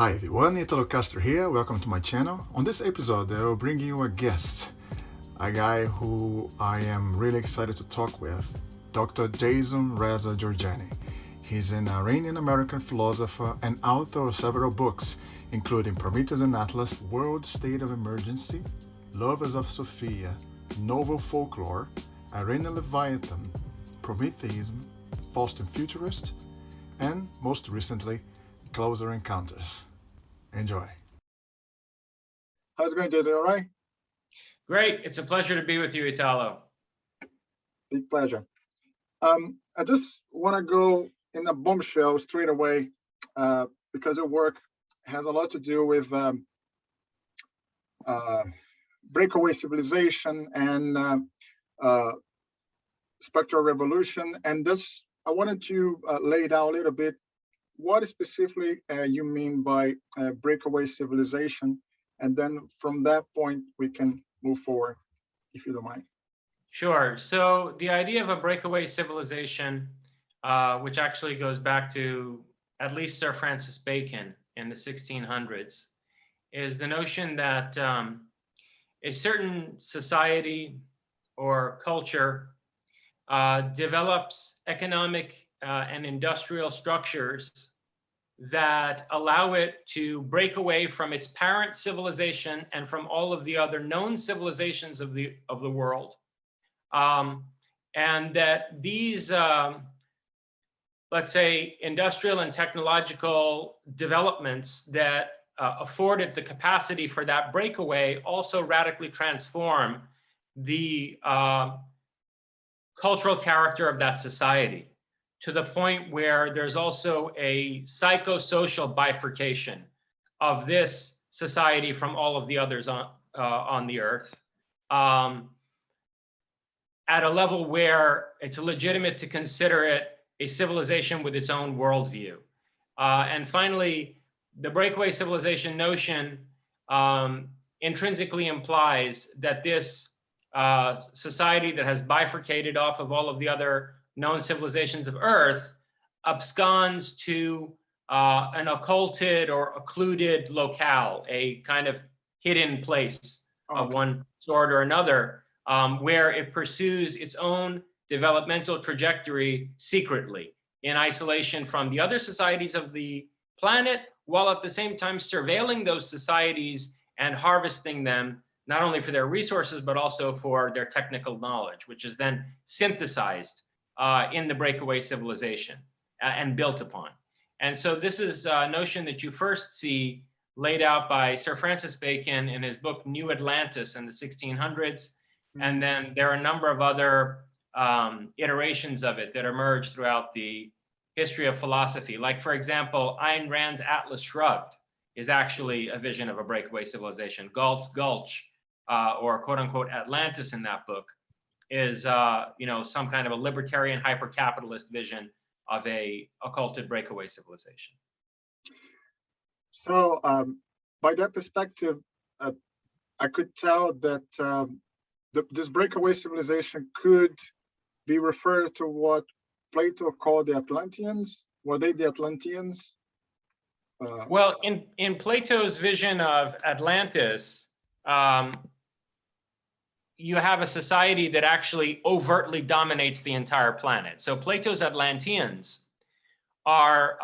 Hi everyone, Italocaster here. Welcome to my channel. On this episode, I will bring you a guest, a guy who I am really excited to talk with, Dr. Reza Jorjani. He's an Iranian American philosopher and author of several books, including Prometheus and Atlas, World State of Emergency, Lovers of Sophia, Novel Folklore, Iranian Leviathan, Prometheism, Faustian Futurist, and most recently, Closer Encounters. Enjoy. How's it going, Jason? All right? Great. It's a pleasure to be with you, Italo. Big pleasure. I just want to go in a bombshell straight away because your work has a lot to do with breakaway civilization and spectral revolution. And this, I wanted to lay it out a little bit. What specifically you mean by breakaway civilization? And then from that point, we can move forward, if you don't mind. Sure. So the idea of a breakaway civilization, which actually goes back to at least Sir Francis Bacon in the 1600s, is the notion that a certain society or culture develops economic and industrial structures that allow it to break away from its parent civilization and from all of the other known civilizations of the world, and that these, let's say, industrial and technological developments that afford it the capacity for that breakaway also radically transform the cultural character of that society, to the point where there's also a psychosocial bifurcation of this society from all of the others on the earth, at a level where it's legitimate to consider it a civilization with its own worldview. And finally, the breakaway civilization notion intrinsically implies that this society that has bifurcated off of all of the other known civilizations of Earth absconds to an occulted or occluded locale, a kind of hidden place of one sort or another, where it pursues its own developmental trajectory secretly, in isolation from the other societies of the planet, while at the same time surveilling those societies and harvesting them, not only for their resources, but also for their technical knowledge, which is then synthesized in the breakaway civilization and built upon. And so this is a notion that you first see laid out by Sir Francis Bacon in his book, New Atlantis in the 1600s. Mm-hmm. And then there are a number of other iterations of it that emerge throughout the history of philosophy. Like, for example, Ayn Rand's Atlas Shrugged is actually a vision of a breakaway civilization. Galt's Gulch, or quote unquote Atlantis in that book, is some kind of a libertarian hyper-capitalist vision of a occulted breakaway civilization. So by that perspective, I could tell that this breakaway civilization could be referred to what Plato called the Atlanteans. Were they the Atlanteans? Well, in Plato's vision of Atlantis, you have a society that actually overtly dominates the entire planet. So Plato's Atlanteans are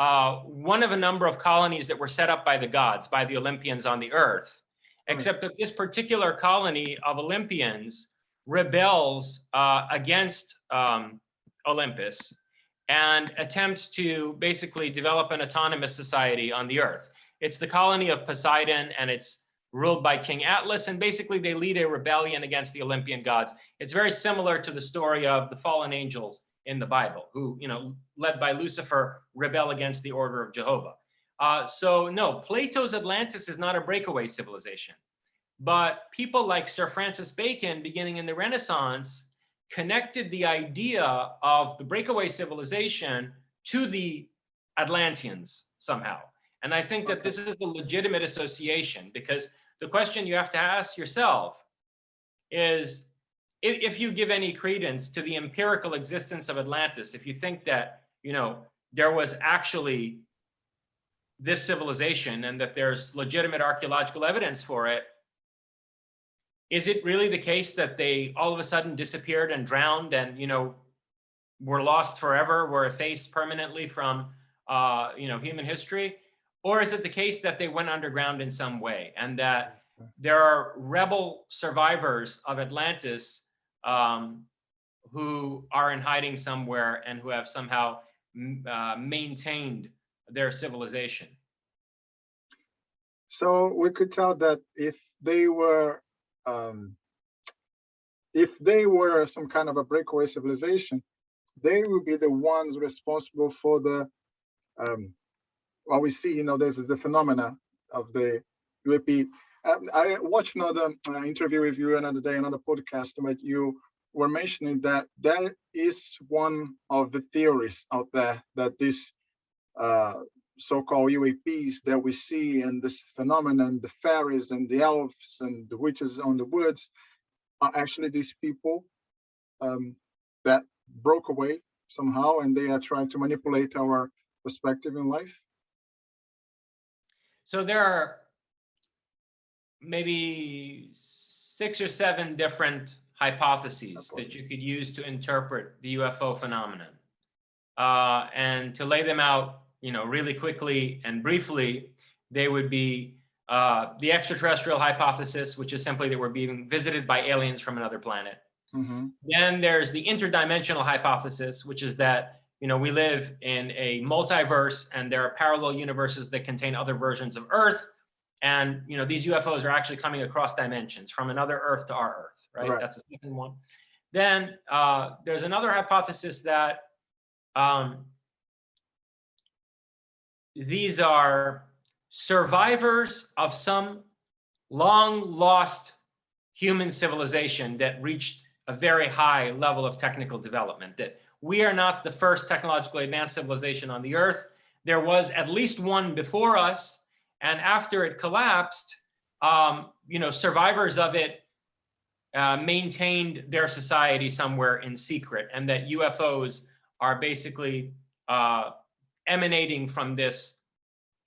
one of a number of colonies that were set up by the gods, by the Olympians on the earth, except that this particular colony of Olympians rebels against Olympus and attempts to basically develop an autonomous society on the earth. It's the colony of Poseidon, and it's ruled by King Atlas, and basically they lead a rebellion against the Olympian gods. It's very similar to the story of the fallen angels in the Bible, who, led by Lucifer, rebel against the order of Jehovah. So no, Plato's Atlantis is not a breakaway civilization, but people like Sir Francis Bacon, beginning in the Renaissance, connected the idea of the breakaway civilization to the Atlanteans somehow. And I think that this is a legitimate association, because the question you have to ask yourself is, if you give any credence to the empirical existence of Atlantis, if you think that, there was actually this civilization and that there's legitimate archaeological evidence for it, is it really the case that they all of a sudden disappeared and drowned and, were lost forever, were effaced permanently from, human history? Or is it the case that they went underground in some way and that there are rebel survivors of Atlantis who are in hiding somewhere and who have somehow maintained their civilization? So we could tell that if they were some kind of a breakaway civilization, they will be the ones responsible for the what we see. There's the phenomena of the UAP. I watched another interview with you another day, another podcast, where you were mentioning that there is one of the theories out there that this so-called UAPs that we see, and this phenomenon, the fairies and the elves and the witches on the woods, are actually these people that broke away somehow, and they are trying to manipulate our perspective in life. So there are maybe 6 or 7 different hypotheses that you could use to interpret the UFO phenomenon. And to lay them out, really quickly and briefly, they would be the extraterrestrial hypothesis, which is simply that we're being visited by aliens from another planet. Mm-hmm. Then there's the interdimensional hypothesis, which is that, we live in a multiverse and there are parallel universes that contain other versions of Earth. And, these UFOs are actually coming across dimensions from another Earth to our Earth, right? That's the second one. Then there's another hypothesis that these are survivors of some long lost human civilization that reached a very high level of technical development, that we are not the first technologically advanced civilization on the Earth. There was at least one before us, and after it collapsed, survivors of it maintained their society somewhere in secret, and that UFOs are basically emanating from this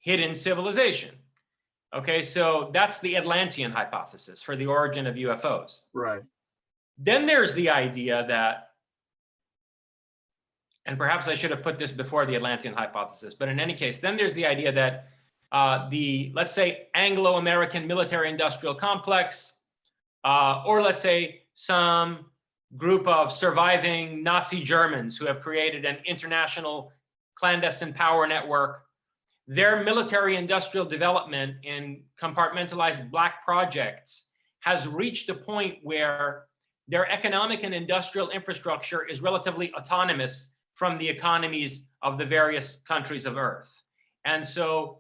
hidden civilization. Okay, so that's the Atlantean hypothesis for the origin of UFOs. Right. Then there's the idea that, and perhaps I should have put this before the Atlantean hypothesis, but in any case, then there's the idea that let's say, Anglo-American military-industrial complex, or let's say some group of surviving Nazi Germans who have created an international clandestine power network, their military-industrial development in compartmentalized black projects has reached a point where their economic and industrial infrastructure is relatively autonomous from the economies of the various countries of Earth. And so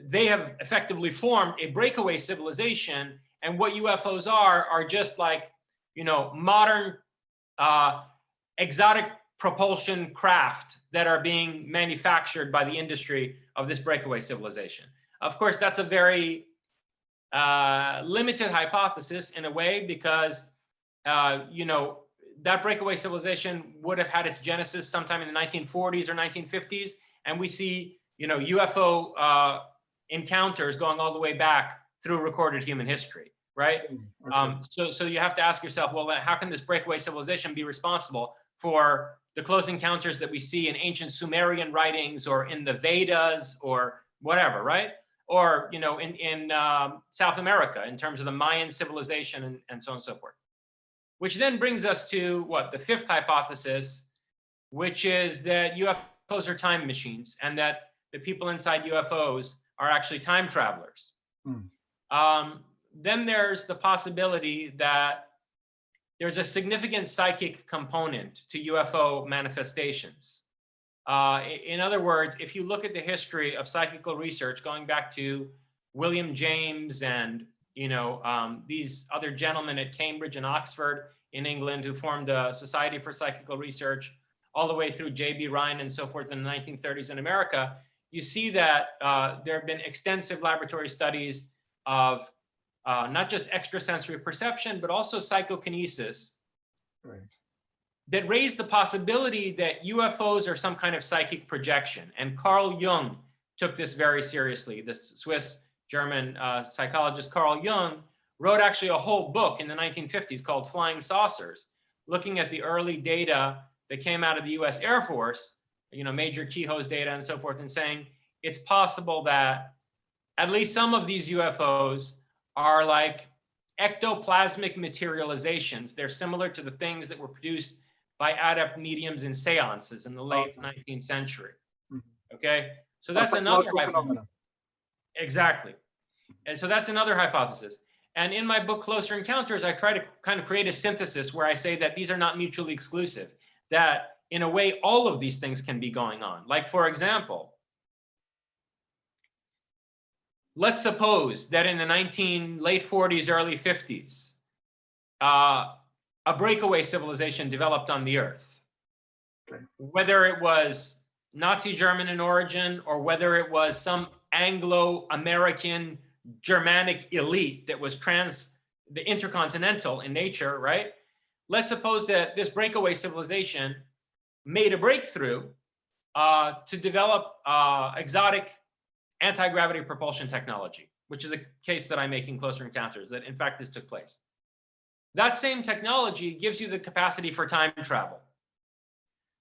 they have effectively formed a breakaway civilization, and what UFOs are just like, modern exotic propulsion craft that are being manufactured by the industry of this breakaway civilization. Of course, that's a very limited hypothesis in a way, because that breakaway civilization would have had its genesis sometime in the 1940s or 1950s, and we see UFO encounters going all the way back through recorded human history, right? Okay. So you have to ask yourself, well, how can this breakaway civilization be responsible for the close encounters that we see in ancient Sumerian writings or in the Vedas or whatever, right? Or in South America in terms of the Mayan civilization and so on and so forth. Which then brings us to the fifth hypothesis, which is that UFOs are time machines and that the people inside UFOs are actually time travelers. Then there's the possibility that there's a significant psychic component to UFO manifestations. In other words, if you look at the history of psychical research going back to William James and these other gentlemen at Cambridge and Oxford in England who formed a Society for Psychical Research, all the way through J.B. Ryan and so forth in the 1930s in America, you see that there have been extensive laboratory studies of not just extrasensory perception, but also psychokinesis, right, that raise the possibility that UFOs are some kind of psychic projection. And Carl Jung took this very seriously. The Swiss-German psychologist Carl Jung wrote actually a whole book in the 1950s called Flying Saucers, looking at the early data that came out of the US Air Force, major Kehoe's data and so forth, and saying it's possible that at least some of these UFOs are like ectoplasmic materializations. They're similar to the things that were produced by adept mediums in seances in the late 19th century. Okay, so that's another phenomenon. Exactly. And so that's another hypothesis. And in my book, Closer Encounters, I try to kind of create a synthesis where I say that these are not mutually exclusive, that in a way, all of these things can be going on. Like, for example, let's suppose that in the late 40s, early 50s, a breakaway civilization developed on the Earth. Okay. Whether it was Nazi German in origin or whether it was some Anglo-American Germanic elite that was the intercontinental in nature, right? Let's suppose that this breakaway civilization made a breakthrough to develop exotic anti-gravity propulsion technology, which is a case that I make in Closer Encounters, that in fact this took place. That same technology gives you the capacity for time travel.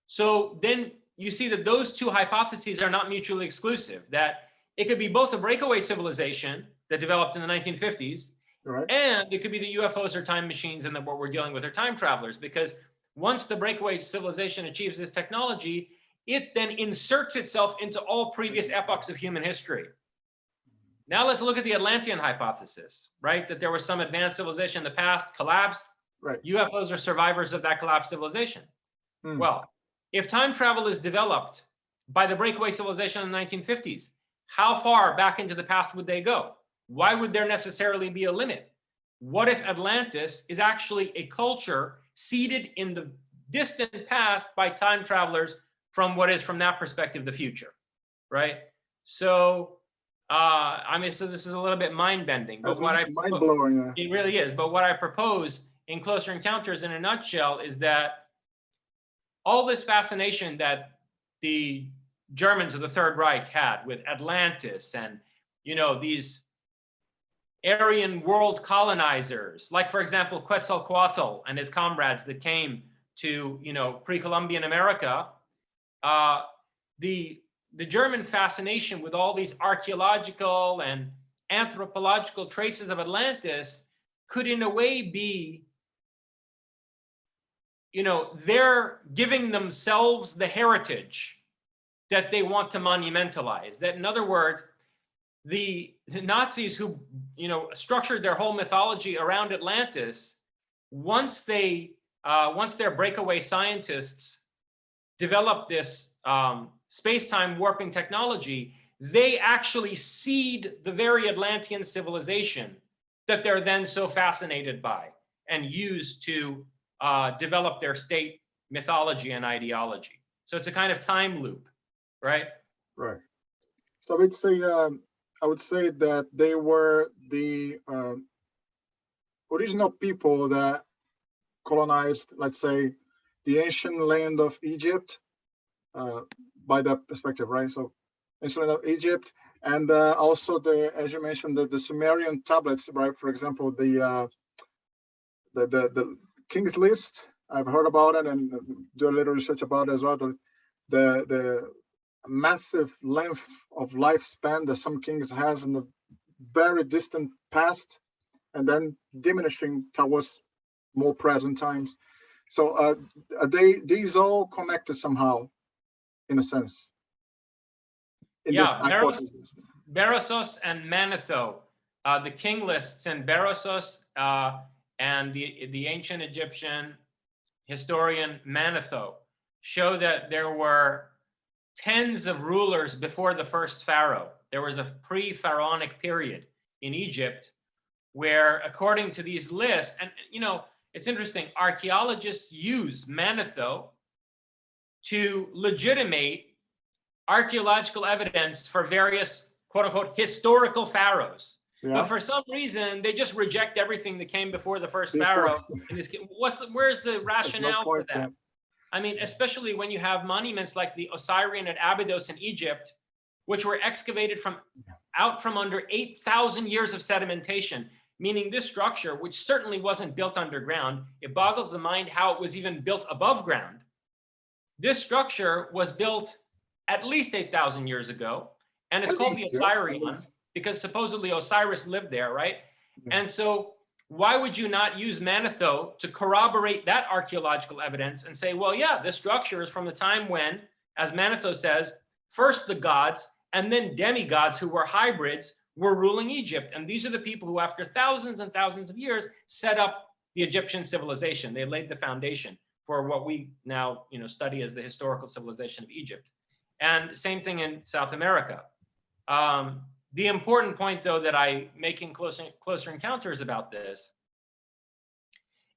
So then you see that those two hypotheses are not mutually exclusive, that it could be both a breakaway civilization that developed in the 1950s, right, and it could be the UFOs or time machines, and that what we're dealing with are time travelers, because once the breakaway civilization achieves this technology, it then inserts itself into all previous epochs of human history. Now let's look at the Atlantean hypothesis, right? That there was some advanced civilization in the past, collapsed. Right. UFOs are survivors of that collapsed civilization. Well, if time travel is developed by the breakaway civilization in the 1950s, how far back into the past would they go? Why would there necessarily be a limit? What if Atlantis is actually a culture seeded in the distant past by time travelers from what is, from that perspective, the future, right? So, so this is a little bit mind-bending, but mind-blowing, yeah. It really is. But what I propose in Closer Encounters in a nutshell is that all this fascination that the Germans of the Third Reich had with Atlantis and, these Aryan world colonizers, like, for example, Quetzalcoatl and his comrades that came to, pre-Columbian America, the German fascination with all these archaeological and anthropological traces of Atlantis could in a way be, they're giving themselves the heritage that they want to monumentalize. That, in other words, the Nazis who, structured their whole mythology around Atlantis, once their breakaway scientists developed this space-time warping technology, they actually seed the very Atlantean civilization that they're then so fascinated by and use to develop their state mythology and ideology. So it's a kind of time loop, right? Right. So I would say that they were the original people that colonized, let's say, the ancient land of Egypt, by that perspective, right? So ancient land of Egypt, and also as you mentioned, the Sumerian tablets, right? For example, the King's List. I've heard about it and do a little research about it as well. The massive length of lifespan that some kings has in the very distant past, and then diminishing towards more present times. So these all connected somehow, in a sense. This hypothesis. Berosus and Manetho, the king lists in Berosus and the ancient Egyptian historian Manetho show that there were tens of rulers before the first pharaoh. There was a pre-pharaonic period in Egypt where, according to these lists, and it's interesting, archaeologists use Manetho to legitimate archaeological evidence for various quote-unquote historical pharaohs. Yeah. But for some reason, they just reject everything that came before the first pharaoh. Where's the rationale for that? Yeah. I mean, especially when you have monuments like the Osirian at Abydos in Egypt, which were excavated out from under 8,000 years of sedimentation, meaning this structure, which certainly wasn't built underground, it boggles the mind how it was even built above ground. This structure was built at least 8,000 years ago, and it's called the Osirion because supposedly Osiris lived there, right? Yeah. And so why would you not use Manetho to corroborate that archaeological evidence and say, well, yeah, this structure is from the time when, as Manetho says, first the gods and then demigods who were hybrids were ruling Egypt. And these are the people who, after thousands and thousands of years, set up the Egyptian civilization. They laid the foundation for what we now, study as the historical civilization of Egypt. And same thing in South America. The important point, though, that I make in closer encounters about this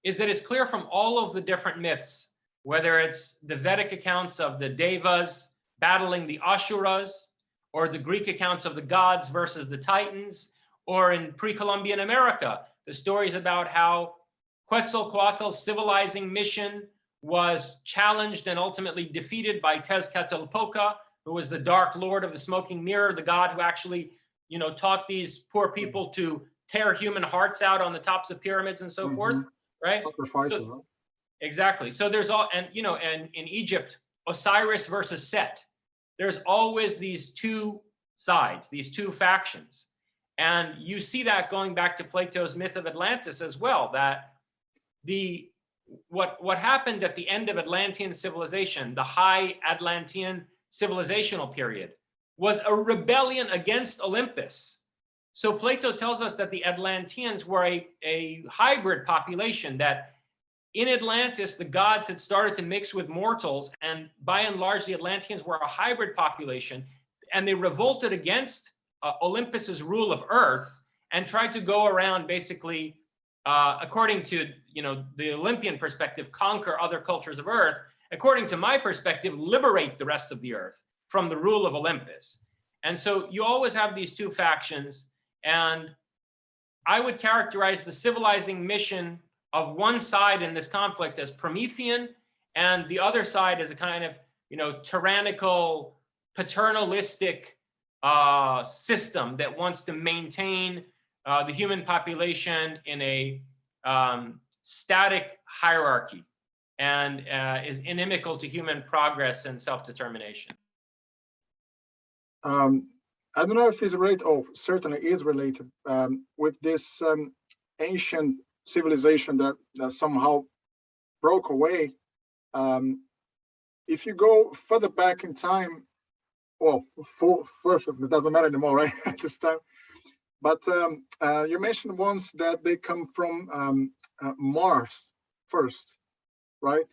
is that it's clear from all of the different myths, whether it's the Vedic accounts of the Devas battling the Asuras, or the Greek accounts of the gods versus the Titans, or in pre-Columbian America, the stories about how Quetzalcoatl's civilizing mission was challenged and ultimately defeated by Tezcatlipoca, who was the dark lord of the smoking mirror, the god who actually, taught these poor people to tear human hearts out on the tops of pyramids and so forth, right? Sacrifices. So, exactly. So there's and in Egypt, Osiris versus Set. There's always these two sides, these two factions. And you see that going back to Plato's myth of Atlantis as well, that what happened at the end of Atlantean civilization, the high Atlantean civilizational period, was a rebellion against Olympus. So Plato tells us that the Atlanteans were a hybrid population, that in Atlantis, the gods had started to mix with mortals, and by and large, the Atlanteans were a hybrid population, and they revolted against Olympus's rule of Earth and tried to go around basically, according to the Olympian perspective, conquer other cultures of Earth. According to my perspective, liberate the rest of the Earth from the rule of Olympus. And so you always have these two factions, and I would characterize the civilizing mission of one side in this conflict as Promethean, and the other side as a kind of, tyrannical, paternalistic system that wants to maintain the human population in a static hierarchy and is inimical to human progress and self-determination. I don't know if it's related, certainly is related with this ancient civilization that somehow broke away. If you go further back in time, first it doesn't matter anymore, right? At this time. But you mentioned once that they come from Mars first, right?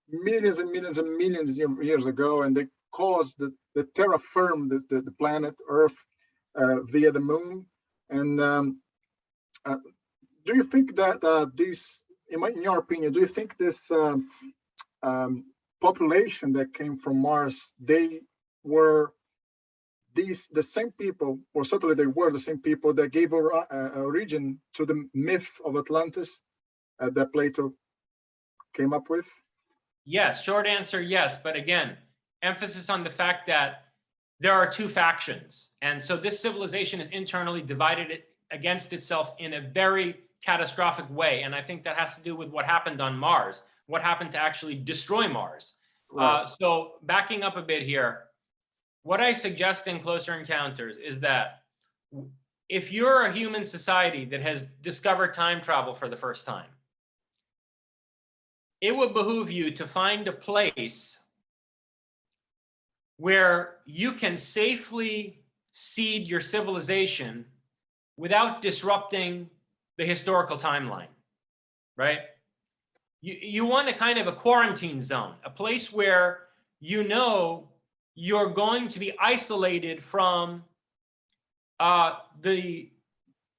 Millions and millions and millions of years ago, and they caused the terraform the planet Earth via the moon. And do you think that this, in your opinion, do you think this population that came from Mars, they were the same people, or certainly they were the same people that gave origin to the myth of Atlantis that Plato came up with? Yes, short answer, yes. But again, emphasis on the fact that there are two factions. And so this civilization is internally divided against itself in a very catastrophic way. And I think that has to do with what happened on Mars, what happened to actually destroy Mars. Right. So backing up a bit here, what I suggest in Closer Encounters is that if you're a human society that has discovered time travel for the first time, it would behoove you to find a place where you can safely seed your civilization without disrupting the historical timeline, right? You want a kind of a quarantine zone, a place where you're going to be isolated from the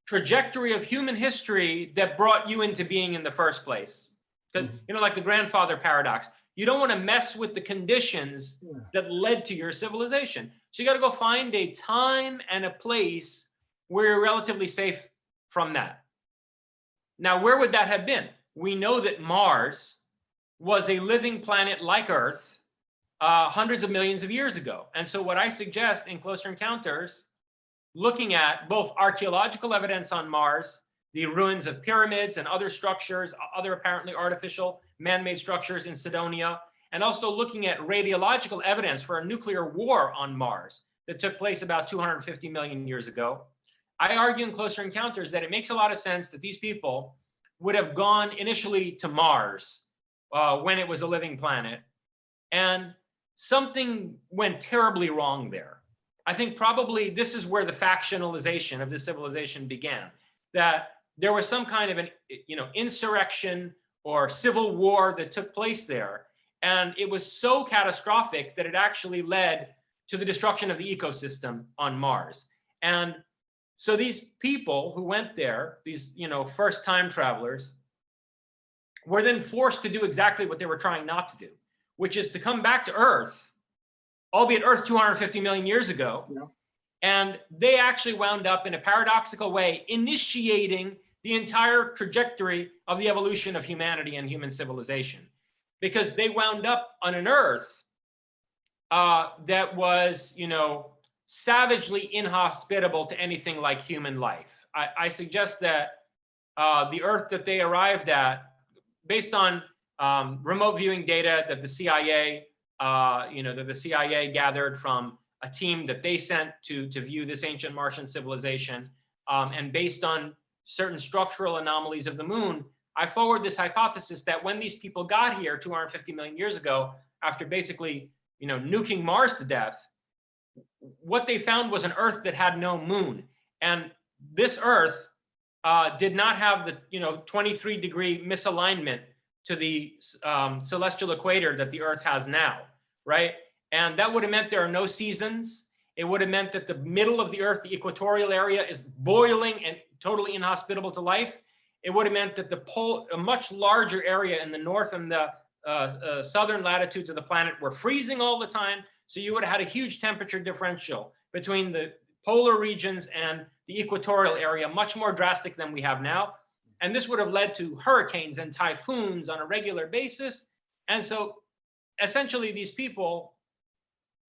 trajectory of human history that brought you into being in the first place. Because, like the grandfather paradox, you don't want to mess with the conditions that led to your civilization. So you got to go find a time and a place where you're relatively safe from that. Now, where would that have been? We know that Mars was a living planet like Earth hundreds of millions of years ago. And so what I suggest in Closer Encounters, looking at both archaeological evidence on Mars, the ruins of pyramids and other structures, other apparently artificial man-made structures in Cydonia, and also looking at radiological evidence for a nuclear war on Mars that took place about 250 million years ago. I argue in Closer Encounters that it makes a lot of sense that these people would have gone initially to Mars when it was a living planet, and something went terribly wrong there. I think probably this is where the factionalization of this civilization began, that there was some kind of an insurrection or civil war that took place there. And it was so catastrophic that it actually led to the destruction of the ecosystem on Mars. And so these people who went there, these first time travelers, were then forced to do exactly what they were trying not to do, which is to come back to Earth, albeit Earth 250 million years ago. Yeah. And they actually wound up in a paradoxical way initiating the entire trajectory of the evolution of humanity and human civilization, because they wound up on an Earth that was, savagely inhospitable to anything like human life. I suggest that the Earth that they arrived at, based on remote viewing data that the CIA, gathered from a team that they sent to view this ancient Martian civilization, and based on certain structural anomalies of the moon, I forward this hypothesis that when these people got here 250 million years ago, after basically, nuking Mars to death, what they found was an Earth that had no moon. And this Earth did not have the, 23-degree misalignment to the celestial equator that the Earth has now, right? And that would have meant there are no seasons. It would have meant that the middle of the Earth, the equatorial area, is boiling and totally inhospitable to life. It would have meant that a much larger area in the north and the southern latitudes of the planet were freezing all the time. So you would have had a huge temperature differential between the polar regions and the equatorial area, much more drastic than we have now. And this would have led to hurricanes and typhoons on a regular basis. And so essentially these people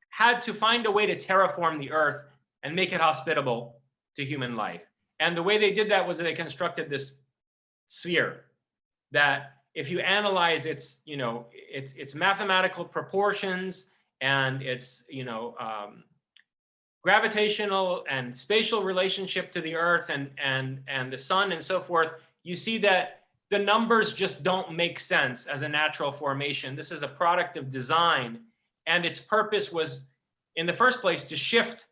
had to find a way to terraform the Earth and make it hospitable to human life. And the way they did that was that they constructed this sphere that, if you analyze its mathematical proportions and its gravitational and spatial relationship to the Earth and the sun and so forth, you see that the numbers just don't make sense as a natural formation. This is a product of design, and its purpose was, in the first place, to shift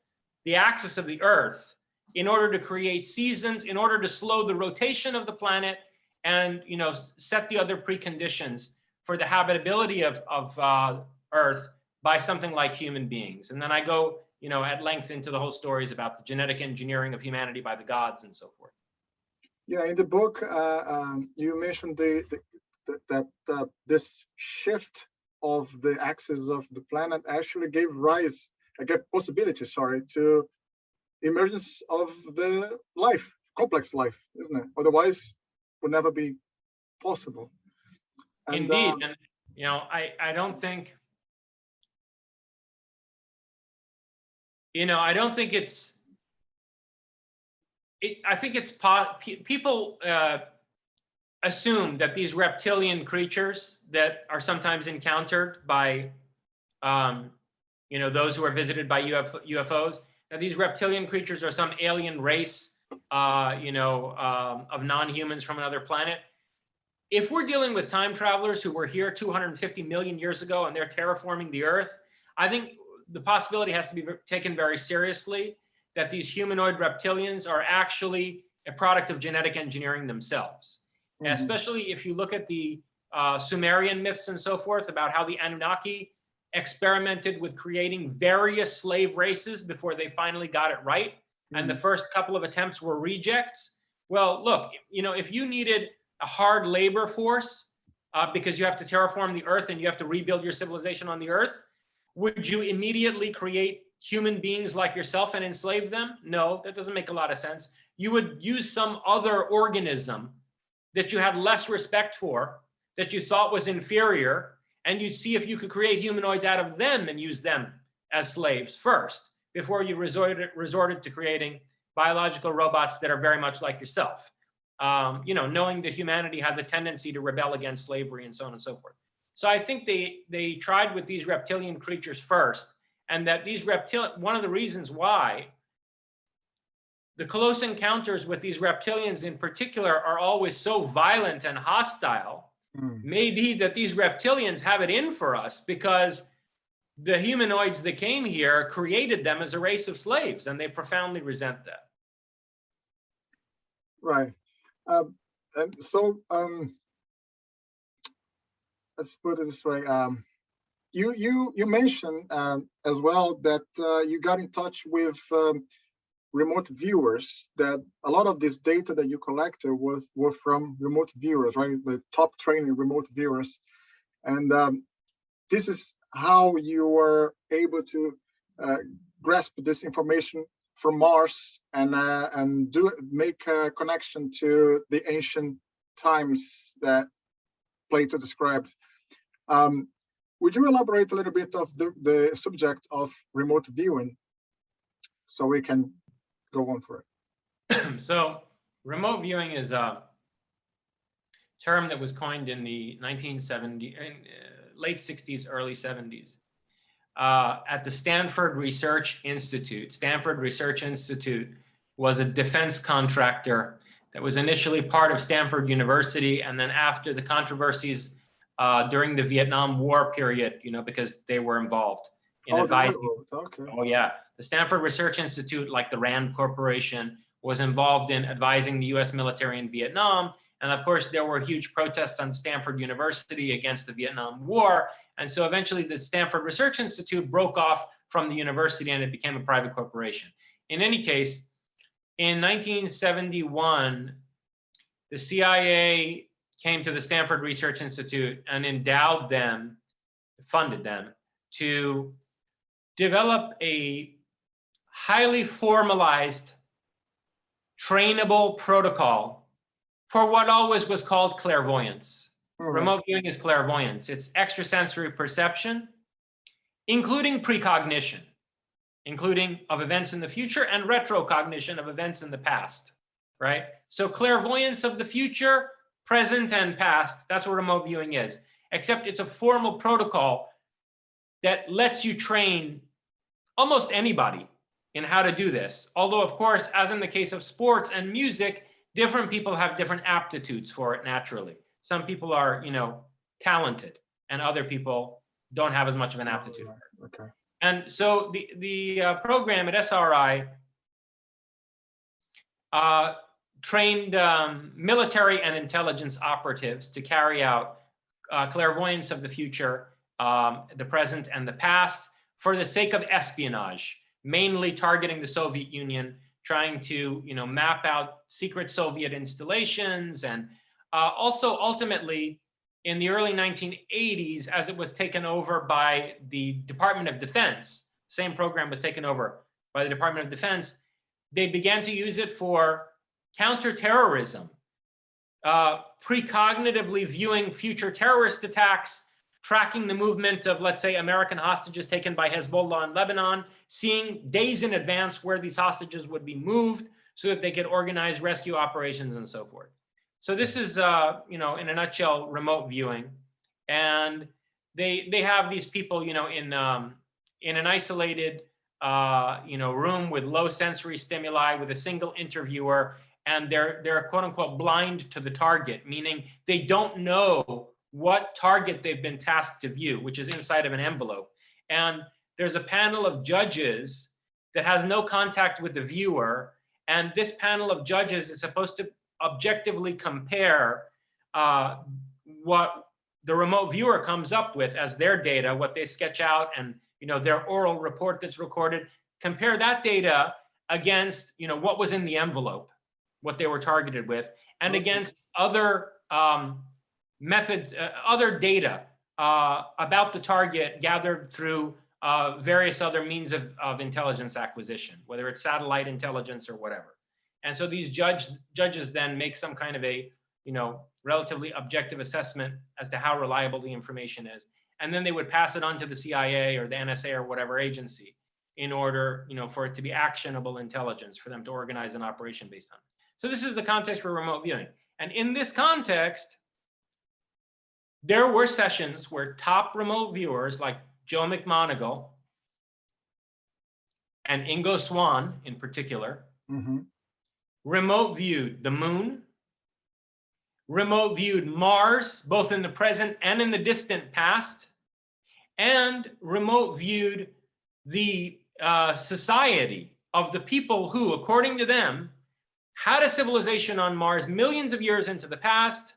the axis of the Earth in order to create seasons, in order to slow the rotation of the planet, and set the other preconditions for the habitability of Earth by something like human beings. And then I go at length into the whole stories about the genetic engineering of humanity by the gods and so forth. Yeah, in the book, you mentioned that this shift of the axis of the planet actually gave possibility, to emergence of the life, complex life, isn't it? Otherwise, would never be possible. And, indeed, and I don't think, I don't think it's. I think it's people assume that these reptilian creatures that are sometimes encountered by, those who are visited by UFOs, that these reptilian creatures are some alien race, of non-humans from another planet. If we're dealing with time travelers who were here 250 million years ago and they're terraforming the Earth, I think the possibility has to be taken very seriously that these humanoid reptilians are actually a product of genetic engineering themselves. Mm-hmm. Especially if you look at the Sumerian myths and so forth about how the Anunnaki experimented with creating various slave races before they finally got it right. Mm-hmm. And the first couple of attempts were rejects. Well, look, if you needed a hard labor force because you have to terraform the Earth and you have to rebuild your civilization on the Earth, would you immediately create human beings like yourself and enslave them? No, that doesn't make a lot of sense. You would use some other organism that you had less respect for, that you thought was inferior, and you'd see if you could create humanoids out of them and use them as slaves first, before you resorted to creating biological robots that are very much like yourself. Knowing that humanity has a tendency to rebel against slavery and so on and so forth. So I think they tried with these reptilian creatures first, and that these one of the reasons why the close encounters with these reptilians in particular are always so violent and hostile may be that these reptilians have it in for us, because the humanoids that came here created them as a race of slaves, and they profoundly resent that. Right. And so let's put it this way. You mentioned as well that you got in touch with remote viewers, that a lot of this data that you collected were from remote viewers, right? The top training remote viewers. And this is how you were able to grasp this information from Mars and make a connection to the ancient times that Plato described. Would you elaborate a little bit of the subject of remote viewing, so we can go on for it? So remote viewing is a term that was coined in the 1970s, late 60s, early 70s, at the Stanford Research Institute. Stanford Research Institute was a defense contractor that was initially part of Stanford University, and then after the controversies during the Vietnam War period, because they were involved in advising. Okay. Oh yeah, the Stanford Research Institute, like the Rand Corporation, was involved in advising the U.S. military in Vietnam. And of course, there were huge protests on Stanford University against the Vietnam War. And so eventually the Stanford Research Institute broke off from the university and it became a private corporation. In any case, in 1971, the CIA came to the Stanford Research Institute and endowed them, funded them, to develop a highly formalized, trainable protocol for what always was called clairvoyance. Remote viewing is clairvoyance. It's extrasensory perception, including precognition, including of events in the future, and retrocognition of events in the past, right? So clairvoyance of the future, present, and past, that's what remote viewing is, except it's a formal protocol that lets you train almost anybody in how to do this. Although, of course, as in the case of sports and music, different people have different aptitudes for it naturally. Some people are, talented, and other people don't have as much of an aptitude. Okay. And so the program at SRI trained military and intelligence operatives to carry out clairvoyance of the future, the present, and the past for the sake of espionage, mainly targeting the Soviet Union, trying to map out secret Soviet installations, and also ultimately in the early 1980s, as it was taken over by the Department of Defense, same program was taken over by the Department of Defense, they began to use it for counterterrorism, precognitively viewing future terrorist attacks, tracking the movement of, let's say, American hostages taken by Hezbollah in Lebanon, seeing days in advance where these hostages would be moved so that they could organize rescue operations and so forth. So this is, in a nutshell, remote viewing. And they have these people, in an isolated, room with low sensory stimuli with a single interviewer, and they're quote unquote blind to the target, meaning they don't know what target they've been tasked to view, which is inside of an envelope. And there's a panel of judges that has no contact with the viewer. And this panel of judges is supposed to objectively compare what the remote viewer comes up with as their data, what they sketch out, and their oral report that's recorded, compare that data against what was in the envelope, what they were targeted with, and against other methods, other data about the target gathered through various other means of intelligence acquisition, whether it's satellite intelligence or whatever. And so these judges then make some kind of a relatively objective assessment as to how reliable the information is. and then they would pass it on to the CIA or the NSA or whatever agency in order, for it to be actionable intelligence for them to organize an operation based on. So this is the context for remote viewing. And in this context, there were sessions where top remote viewers like Joe McMoneagle and Ingo Swann in particular, remote viewed the moon, remote viewed Mars, both in the present and in the distant past, and remote viewed the society of the people who, according to them, had a civilization on Mars millions of years into the past,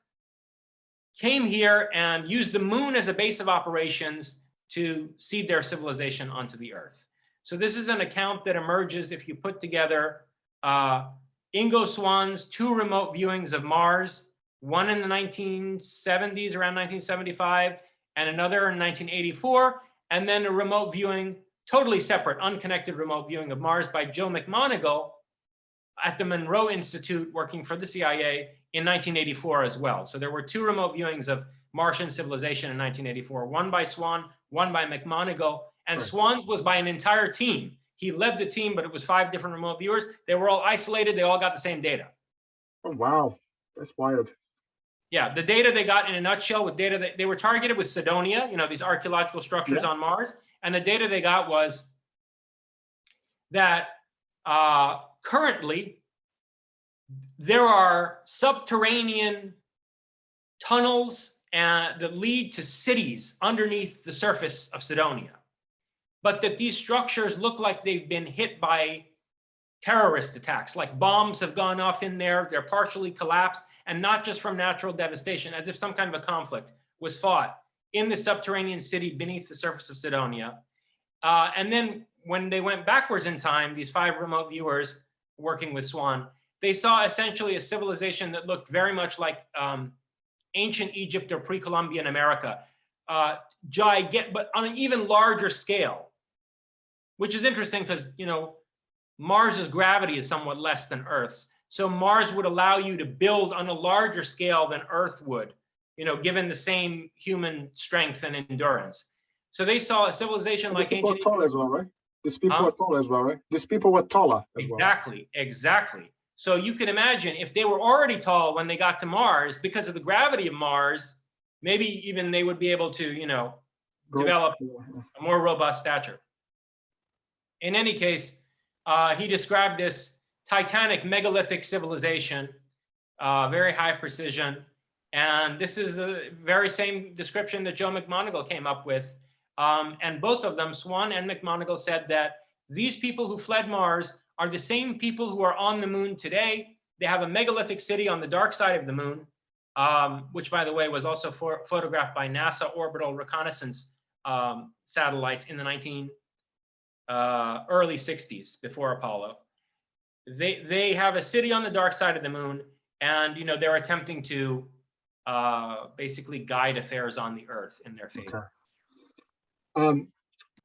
came here and used the moon as a base of operations to seed their civilization onto the Earth. So this is an account that emerges if you put together Ingo Swann's 2 remote viewings of Mars, one in the 1970s, around 1975, and another in 1984, and then a remote viewing, totally separate, unconnected remote viewing of Mars by Joe McMoneagle at the Monroe Institute working for the CIA in 1984 as well. So there were 2 remote viewings of Martian civilization in 1984, one by Swann, one by McMoneagle, and Right. Swann's was by an entire team. He led the team, but it was 5 different remote viewers. They were all isolated. They all got the same data. Oh, wow. That's wild. Yeah, the data they got in a nutshell with data that they were targeted with Cydonia, these archaeological structures on Mars. And the data they got was that currently there are subterranean tunnels that lead to cities underneath the surface of Cydonia, but that these structures look like they've been hit by terrorist attacks, like bombs have gone off in there, they're partially collapsed, and not just from natural devastation, as if some kind of a conflict was fought in the subterranean city beneath the surface of Cydonia. And then when they went backwards in time, these 5 remote viewers working with Swann, they saw essentially a civilization that looked very much like ancient Egypt or pre-Columbian America, but on an even larger scale, which is interesting because, Mars's gravity is somewhat less than Earth's. So Mars would allow you to build on a larger scale than Earth would, given the same human strength and endurance. So they saw a civilization like ancient Egypt. These people were tall as well, right? These people were tall as well, right? These people were taller as well. Exactly. So you can imagine if they were already tall when they got to Mars, because of the gravity of Mars, maybe even they would be able to, develop a more robust stature. In any case, he described this titanic megalithic civilization, very high precision. And this is the very same description that Joe McMoneagle came up with. And both of them, Swann and McMoneagle, said that these people who fled Mars are the same people who are on the moon today. They have a megalithic city on the dark side of the moon, which, by the way, was also photographed by NASA orbital reconnaissance satellites in the early 60s, before Apollo. They have a city on the dark side of the moon, and they're attempting to basically guide affairs on the Earth in their favor. Okay.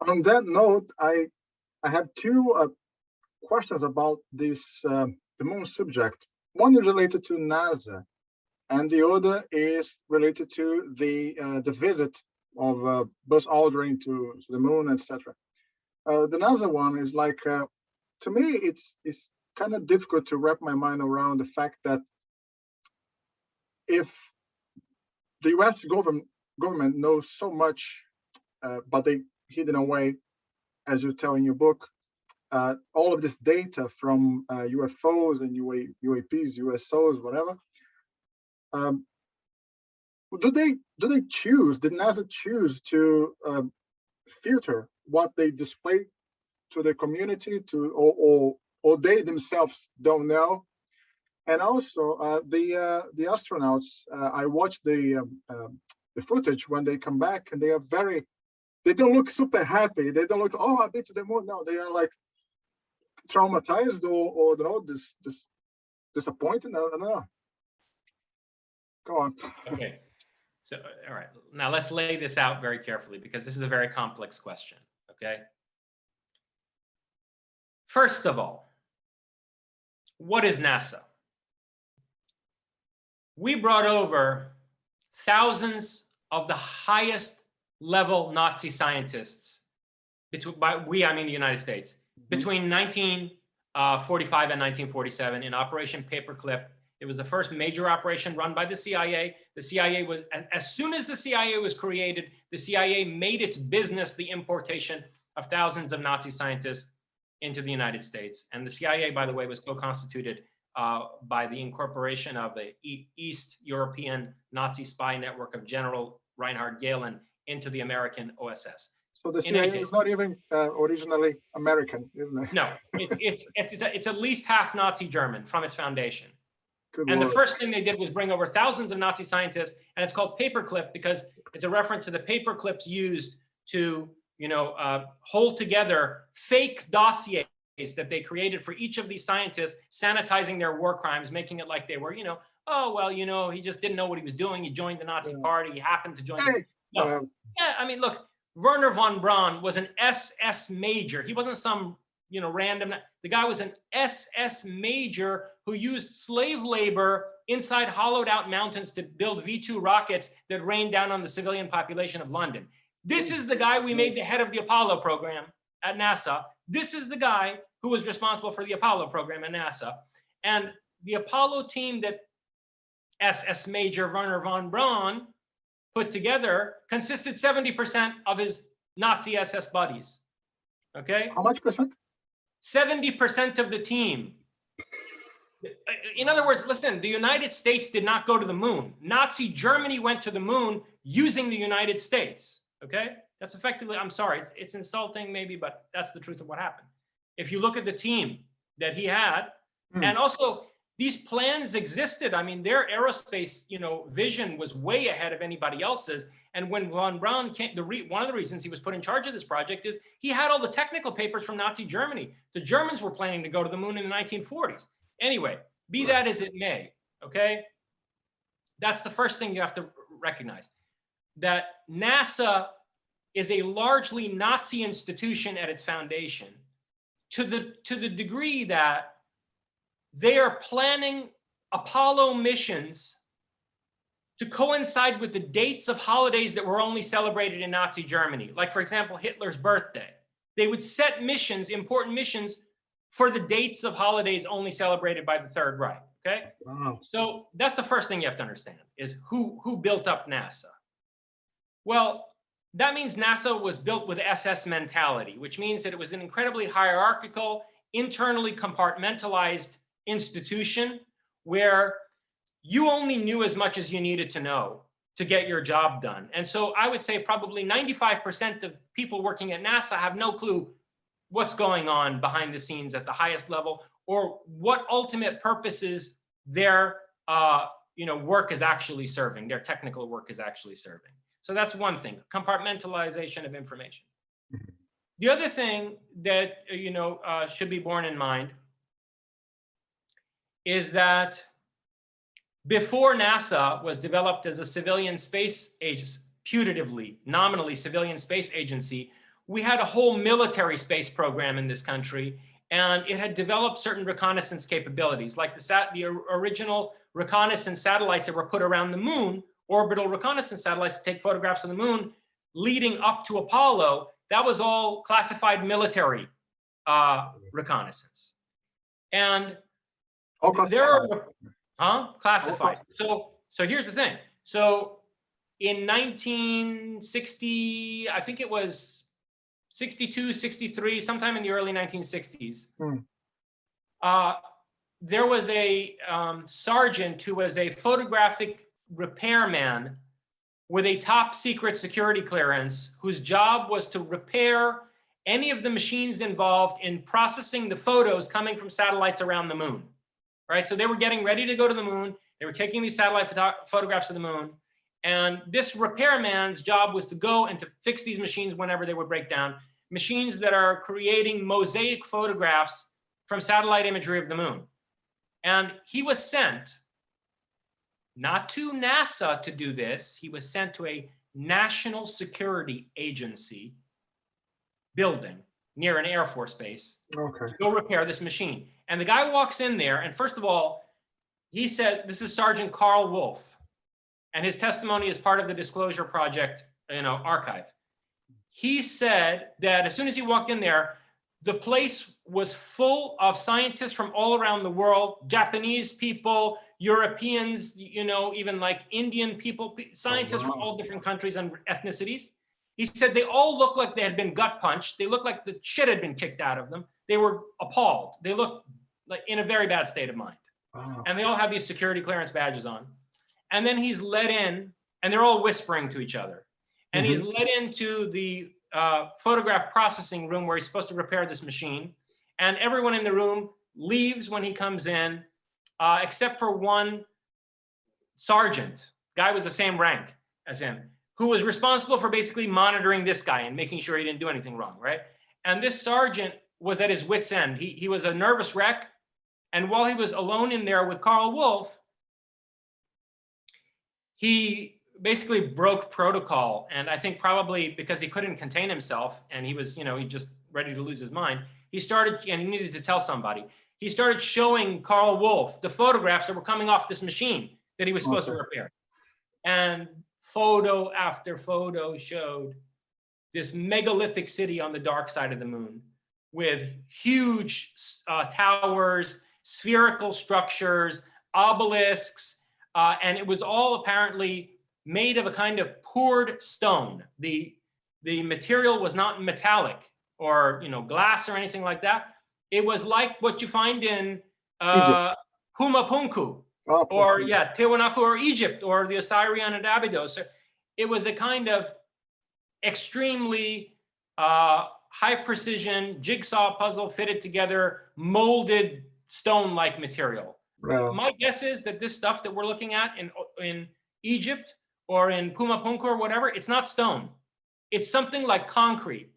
On that note, I have 2 questions about this the moon subject. One is related to NASA, and the other is related to the visit of Buzz Aldrin to the moon, etc. The NASA one is like, to me, it's kind of difficult to wrap my mind around the fact that if the U.S. government knows so much, but they hidden away, as you tell in your book, all of this data from UFOs and UAPs, USOs, whatever. Did NASA choose to filter what they display to the community, or they themselves don't know? And also the astronauts, I watched the footage when they come back, and they don't look super happy. They don't look, oh, I've been to the moon. No, they are like traumatized or disappointed. I don't know. Go on. Okay. So, all right. Now let's lay this out very carefully, because this is a very complex question. Okay. First of all, what is NASA? We brought over thousands of the highest level Nazi scientists. By we, I mean the United States. Between 1945 and 1947 in Operation Paperclip. It was the first major operation run by the CIA. The CIA was, as soon as the CIA was created, the CIA made its business the importation of thousands of Nazi scientists into the United States. And the CIA, by the way, was co-constituted by the incorporation of the East European Nazi spy network of General Reinhard Gehlen into the American OSS. So the CIA is not even originally American, isn't it? No, it's at least half Nazi German from its foundation. Good and Lord. The first thing they did was bring over thousands of Nazi scientists, and it's called Paperclip because it's a reference to the paper clips used to, hold together fake dossiers that they created for each of these scientists, sanitizing their war crimes, making it like they were, oh, well, he just didn't know what he was doing. He joined the Nazi party. He happened to join. Yeah, I mean, look, Werner von Braun was an SS major. He wasn't some, random. The guy was an SS major who used slave labor inside hollowed out mountains to build V-2 rockets that rained down on the civilian population of London. This is the guy we made the head of the Apollo program at NASA. This is the guy who was responsible for the Apollo program at NASA. And the Apollo team that SS Major Werner von Braun put together consisted 70% of his Nazi SS buddies. Okay? How much percent? 70% of the team. In other words, listen, the United States did not go to the moon. Nazi Germany went to the moon using the United States. Okay? That's effectively, I'm sorry, it's insulting maybe, but that's the truth of what happened. If you look at the team that he had, and also these plans existed. I mean, their aerospace, vision was way ahead of anybody else's. And when von Braun came, one of the reasons he was put in charge of this project is he had all the technical papers from Nazi Germany. The Germans were planning to go to the moon in the 1940s. Anyway, be that as it may, okay? That's the first thing you have to recognize. That NASA is a largely Nazi institution at its foundation to the degree that they are planning Apollo missions to coincide with the dates of holidays that were only celebrated in Nazi Germany. Like, for example, Hitler's birthday. They would set missions, important missions, for the dates of holidays only celebrated by the Third Reich, okay? Wow. So that's the first thing you have to understand, is who built up NASA. Well, that means NASA was built with SS mentality, which means that it was an incredibly hierarchical, internally compartmentalized institution where you only knew as much as you needed to know to get your job done. And so I would say probably 95% of people working at NASA have no clue what's going on behind the scenes at the highest level, or what ultimate purposes their work is actually serving, their technical work is actually serving. So that's one thing, compartmentalization of information. The other thing that should be borne in mind is that before NASA was developed as a civilian space agency, putatively, nominally civilian space agency, we had a whole military space program in this country, and it had developed certain reconnaissance capabilities, like the original reconnaissance satellites that were put around the moon, orbital reconnaissance satellites to take photographs of the moon leading up to Apollo. That was all classified military reconnaissance. And there are classified. So here's the thing. So in 1960, I think it was 62, 63, sometime in the early 1960s, there was a sergeant who was a photographic repairman with a top secret security clearance, whose job was to repair any of the machines involved in processing the photos coming from satellites around the moon. Right? So they were getting ready to go to the moon. They were taking these satellite photographs of the moon. And this repairman's job was to go and to fix these machines whenever they would break down. Machines that are creating mosaic photographs from satellite imagery of the moon. And he was sent, not to NASA to do this, he was sent to a national security agency building near an Air Force base to go repair this machine. And the guy walks in there, and first of all, he said, this is Sergeant Carl Wolf, and his testimony is part of the Disclosure Project archive. He said that as soon as he walked in there, the place was full of scientists from all around the world, Japanese people, Europeans, even like Indian people, scientists from all different countries and ethnicities. He said they all looked like they had been gut punched. They looked like the shit had been kicked out of them. They were appalled. They looked like in a very bad state of mind. Wow. And they all have these security clearance badges on. And then he's led in, and they're all whispering to each other. And he's led into the photograph processing room where he's supposed to repair this machine. And everyone in the room leaves when he comes in, except for one sergeant. Guy was the same rank as him, who was responsible for basically monitoring this guy and making sure he didn't do anything wrong, right? And this sergeant was at his wit's end. He was a nervous wreck. And while he was alone in there with Carl Wolf, he basically broke protocol. And I think probably because he couldn't contain himself and he was, he just ready to lose his mind, he started, and he needed to tell somebody. He started showing Carl Wolf the photographs that were coming off this machine that he was supposed to repair. And photo after photo showed this megalithic city on the dark side of the moon with huge towers, spherical structures, obelisks, and it was all apparently made of a kind of poured stone. The material was not metallic or glass or anything like that. It was like what you find in Pumapunku, or Tiwanaku or Egypt, or the Osirian and Abydos. It was a kind of extremely high precision jigsaw puzzle fitted together, molded stone-like material. Wow. My guess is that this stuff that we're looking at in Egypt or in Pumapunku or whatever, it's not stone. It's something like concrete.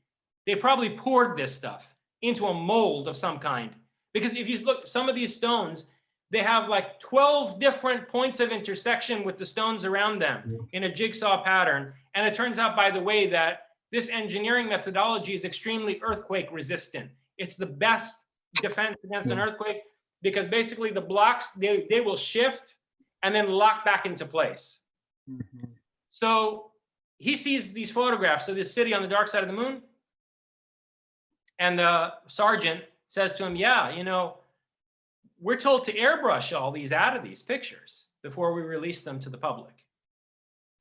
They probably poured this stuff into a mold of some kind. Because if you look, some of these stones, they have like 12 different points of intersection with the stones around them in a jigsaw pattern. And it turns out, by the way, that this engineering methodology is extremely earthquake resistant. It's the best defense against an earthquake because basically the blocks, they will shift and then lock back into place. So he sees these photographs of this city on the dark side of the moon. And the sergeant says to him, we're told to airbrush all these out of these pictures before we release them to the public.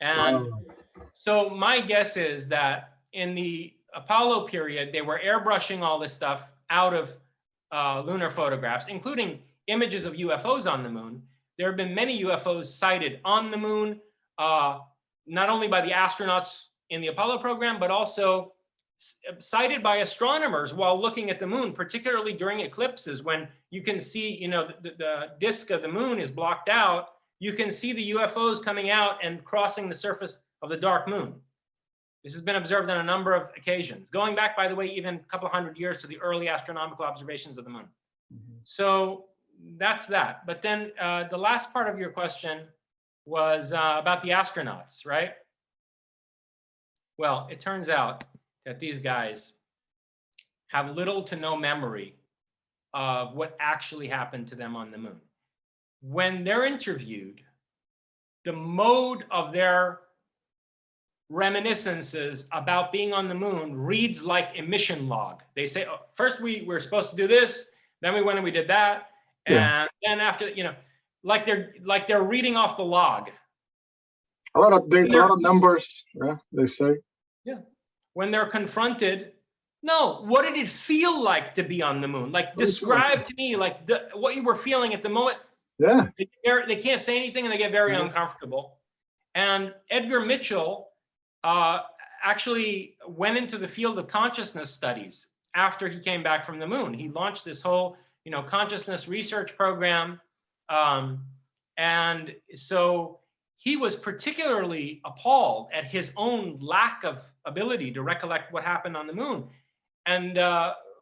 And so my guess is that in the Apollo period, they were airbrushing all this stuff out of lunar photographs, including images of UFOs on the moon. There have been many UFOs sighted on the moon, not only by the astronauts in the Apollo program, but also cited by astronomers while looking at the moon, particularly during eclipses when you can see, the disk of the moon is blocked out. You can see the UFOs coming out and crossing the surface of the dark moon. This has been observed on a number of occasions, going back, by the way, even a couple of hundred years to the early astronomical observations of the moon. So that's that. But then the last part of your question was about the astronauts, right? Well, it turns out that these guys have little to no memory of what actually happened to them on the moon. When they're interviewed, the mode of their reminiscences about being on the moon reads like a mission log. They say, first we were supposed to do this, then we went and we did that, and then after, like they're reading off the log. A lot of dates, a lot of numbers, they say. Yeah. When they're confronted, no, what did it feel like to be on the moon? Like, describe to me, like, what you were feeling at the moment. Yeah. They can't say anything and they get very uncomfortable. And Edgar Mitchell actually went into the field of consciousness studies after he came back from the moon. He launched this whole, consciousness research program. And so he was particularly appalled at his own lack of ability to recollect what happened on the moon, and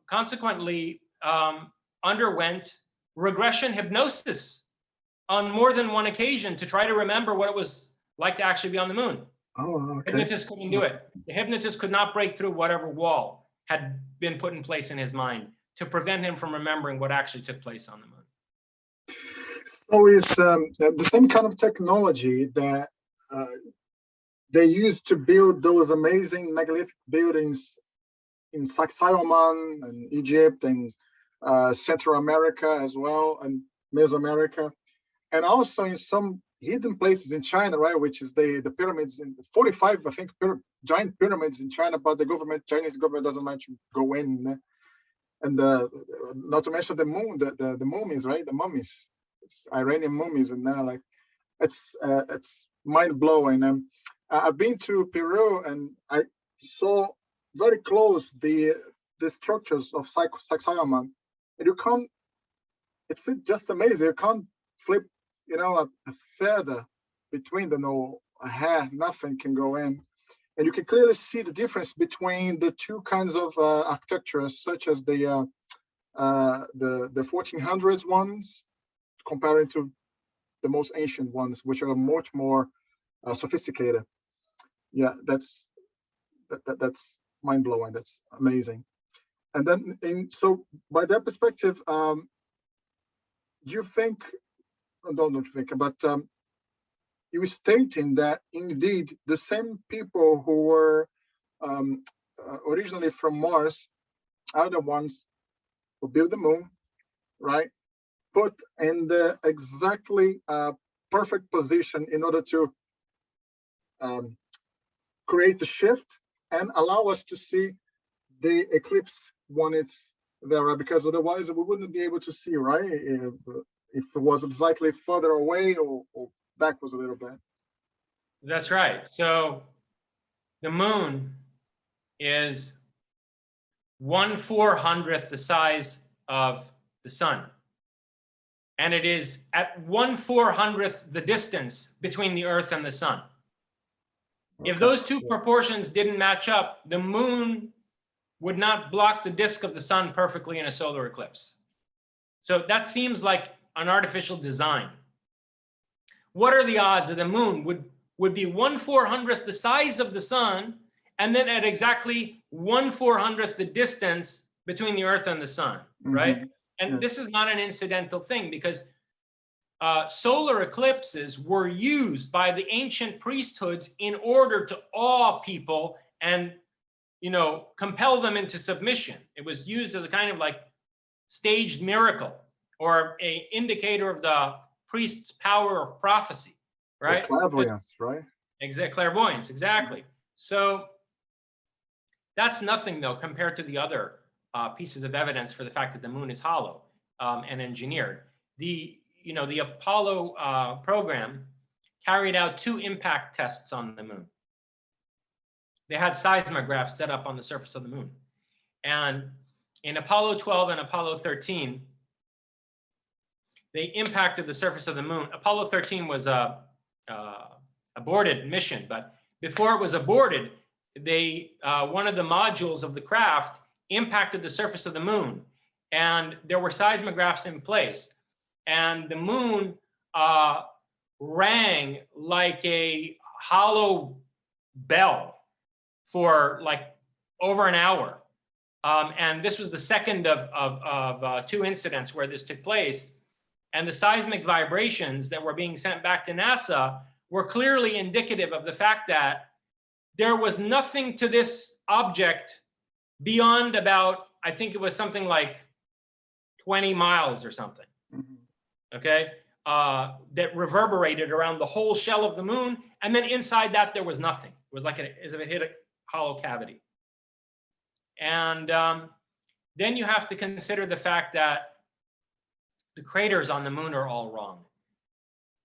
consequently underwent regression hypnosis on more than one occasion to try to remember what it was like to actually be on the moon. Oh, okay. The hypnotist couldn't do it. The hypnotist could not break through whatever wall had been put in place in his mind to prevent him from remembering what actually took place on the moon. So is the same kind of technology that they used to build those amazing megalithic buildings in Sacsayhuaman and Egypt and Central America as well, and Mesoamerica, and also in some hidden places in China, right? Which is the pyramids in 45, I think, giant pyramids in China, but the Chinese government doesn't like to go in. And not to mention the mummies, right? The mummies, it's Iranian mummies, and now like it's mind blowing. I've been to Peru and I saw very close the structures of Sacsayhuaman, and you can't. It's just amazing. You can't flip, a feather between them, or a hair. Nothing can go in, and you can clearly see the difference between the two kinds of architecture, such as the 1400s ones, comparing to the most ancient ones, which are much more sophisticated. Yeah, that's mind blowing. That's amazing. And then, so by that perspective, you think, don't think, but you were stating that indeed the same people who were originally from Mars are the ones who built the moon, right? Put in the exactly perfect position in order to create the shift and allow us to see the eclipse when it's there, right? Because otherwise we wouldn't be able to see, right? If it was slightly further away or backwards a little bit. That's right. So the moon is 1/400th the size of the sun. And it is at 1/400th the distance between the Earth and the sun. Okay. If those two proportions didn't match up, the moon would not block the disk of the sun perfectly in a solar eclipse. So that seems like an artificial design. What are the odds that the moon would be 1/400th the size of the sun, and then at exactly 1/400th the distance between the Earth and the sun, right? And this is not an incidental thing, because solar eclipses were used by the ancient priesthoods in order to awe people and, compel them into submission. It was used as a kind of like staged miracle, or an indicator of the priest's power of prophecy, right? Or clairvoyance, right? Exactly, clairvoyance, exactly. So that's nothing, though, compared to the other pieces of evidence for the fact that the moon is hollow and engineered. The Apollo program carried out 2 impact tests on the moon. They had seismographs set up on the surface of the moon. And in Apollo 12 and Apollo 13, they impacted the surface of the moon. Apollo 13 was a aborted mission, but before it was aborted, one of the modules of the craft impacted the surface of the moon, and there were seismographs in place, and the moon rang like a hollow bell for like over an hour. And this was the second of 2 incidents where this took place. And the seismic vibrations that were being sent back to NASA were clearly indicative of the fact that there was nothing to this object beyond about, I think it was something like 20 miles or something, okay, that reverberated around the whole shell of the moon. And then inside that, there was nothing. It was like as if it hit a hollow cavity. And then you have to consider the fact that the craters on the moon are all wrong.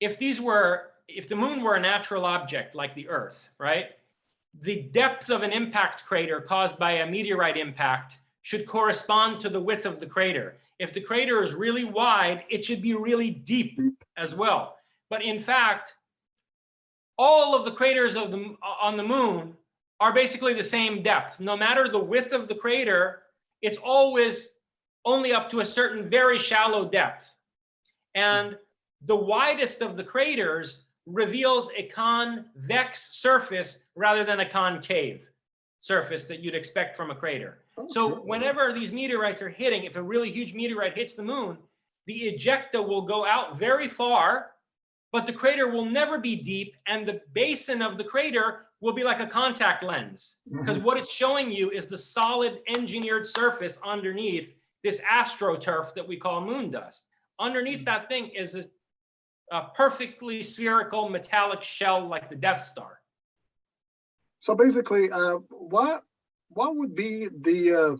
If the moon were a natural object like the Earth, right? The depth of an impact crater caused by a meteorite impact should correspond to the width of the crater. If the crater is really wide, it should be really deep as well. But in fact, all of the craters on the moon are basically the same depth. No matter the width of the crater, it's always only up to a certain very shallow depth. And the widest of the craters reveals a convex surface rather than a concave surface that you'd expect from a crater. So whenever these meteorites are hitting, if a really huge meteorite hits the moon, the ejecta will go out very far but the crater will never be deep, and the basin of the crater will be like a contact lens, because what it's showing you is the solid engineered surface underneath this astroturf that we call moon dust. Underneath that thing is a perfectly spherical metallic shell like the Death Star. So basically, what would be the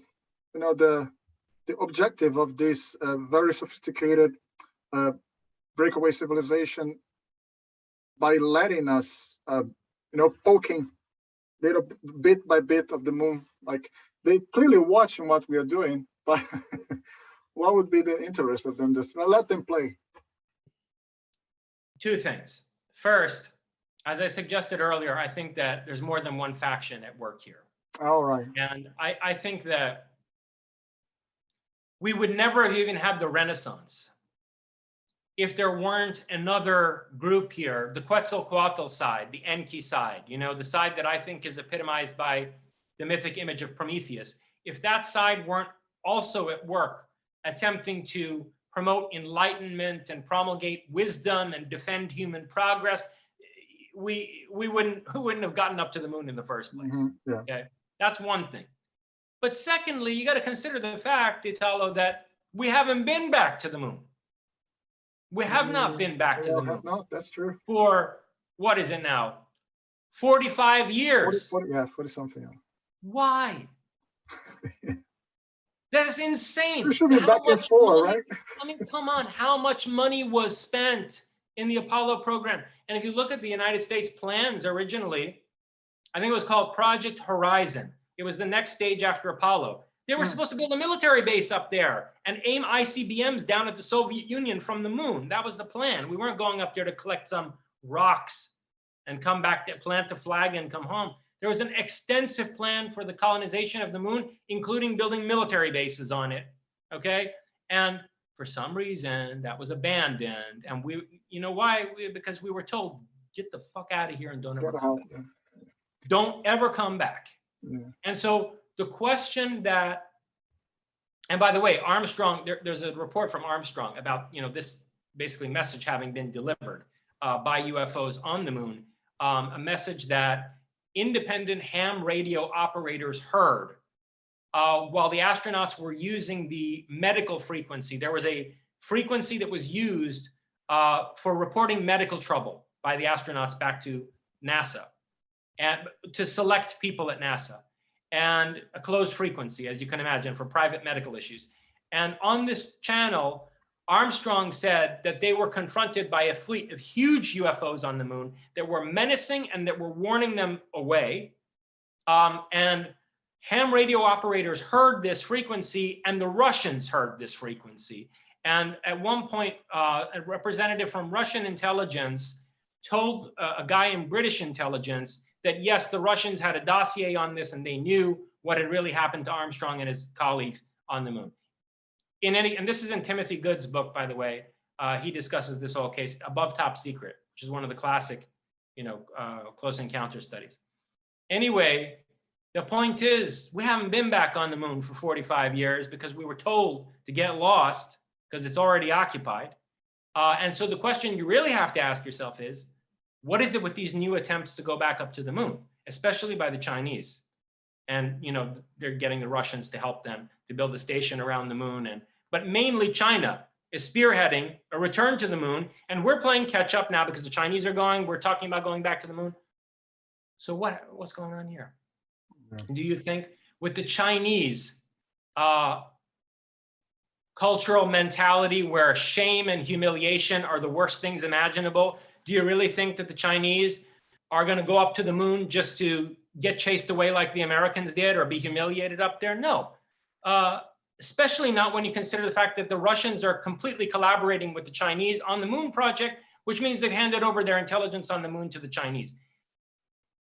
the objective of this very sophisticated breakaway civilization by letting us, poking little bit by bit of the moon? Like, they clearly watching what we are doing, but what would be the interest of them? Just let them play. Two things. First, as I suggested earlier, I think that there's more than one faction at work here. All right. And I think that we would never have even had the Renaissance if there weren't another group here, the Quetzalcoatl side, the Enki side, the side that I think is epitomized by the mythic image of Prometheus. If that side weren't also at work attempting to promote enlightenment and promulgate wisdom and defend human progress, we wouldn't have gotten up to the moon in the first place. Yeah. Okay, that's one thing. But secondly, you got to consider the fact, Italo, that we haven't been back to the moon. We have not been back to the moon. No, that's true. For what is it now? 45 years. 40 something. Why? That is insane. We should be back in 4, right? I mean, come on. How much money was spent in the Apollo program? And if you look at the United States plans originally, I think it was called Project Horizon. It was the next stage after Apollo. They were supposed to build a military base up there and aim ICBMs down at the Soviet Union from the moon. That was the plan. We weren't going up there to collect some rocks and come back to plant the flag and come home. There was an extensive plan for the colonization of the moon, including building military bases on it. Okay. And for some reason that was abandoned. And you know why? Because we were told, get the fuck out of here and don't ever come back. Yeah. And so the question that, and by the way, Armstrong, there's a report from Armstrong about, this basically message having been delivered by UFOs on the moon, a message that independent ham radio operators heard while the astronauts were using the medical frequency. There was a frequency that was used for reporting medical trouble by the astronauts back to NASA and to select people at NASA, and a closed frequency, as you can imagine, for private medical issues. And on this channel, Armstrong said that they were confronted by a fleet of huge UFOs on the moon that were menacing and that were warning them away. And ham radio operators heard this frequency, and the Russians heard this frequency. And at one point, a representative from Russian intelligence told a guy in British intelligence that yes, the Russians had a dossier on this and they knew what had really happened to Armstrong and his colleagues on the moon. And this is in Timothy Good's book, by the way. He discusses this whole case, Above Top Secret, which is one of the classic, close encounter studies. Anyway, the point is, we haven't been back on the moon for 45 years because we were told to get lost because it's already occupied. And so the question you really have to ask yourself is, what is it with these new attempts to go back up to the moon, especially by the Chinese? And, they're getting the Russians to help them to build a station around the moon. But mainly China is spearheading a return to the moon. And we're playing catch up now because the Chinese are going, we're talking about going back to the moon. So what's going on here? Yeah. Do you think with the Chinese cultural mentality where shame and humiliation are the worst things imaginable, do you really think that the Chinese are going to go up to the moon just to get chased away like the Americans did or be humiliated up there? No, especially not when you consider the fact that the Russians are completely collaborating with the Chinese on the moon project, which means they've handed over their intelligence on the moon to the Chinese.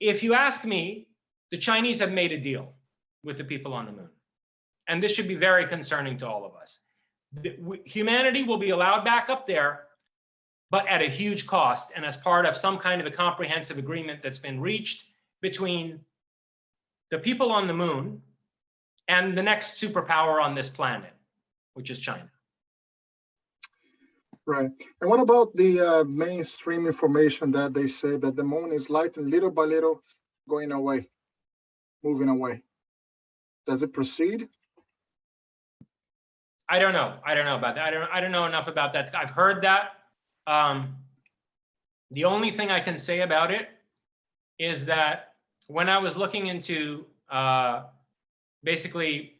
If you ask me, the Chinese have made a deal with the people on the moon. And this should be very concerning to all of us. Humanity will be allowed back up there, but at a huge cost and as part of some kind of a comprehensive agreement that's been reached between the people on the moon and the next superpower on this planet, which is China. Right. And what about the mainstream information that they say that the moon is light and little by little going away, moving away? Does it proceed? I don't know. I don't know about that. I don't know enough about that. I've heard that. The only thing I can say about it is that when I was looking into basically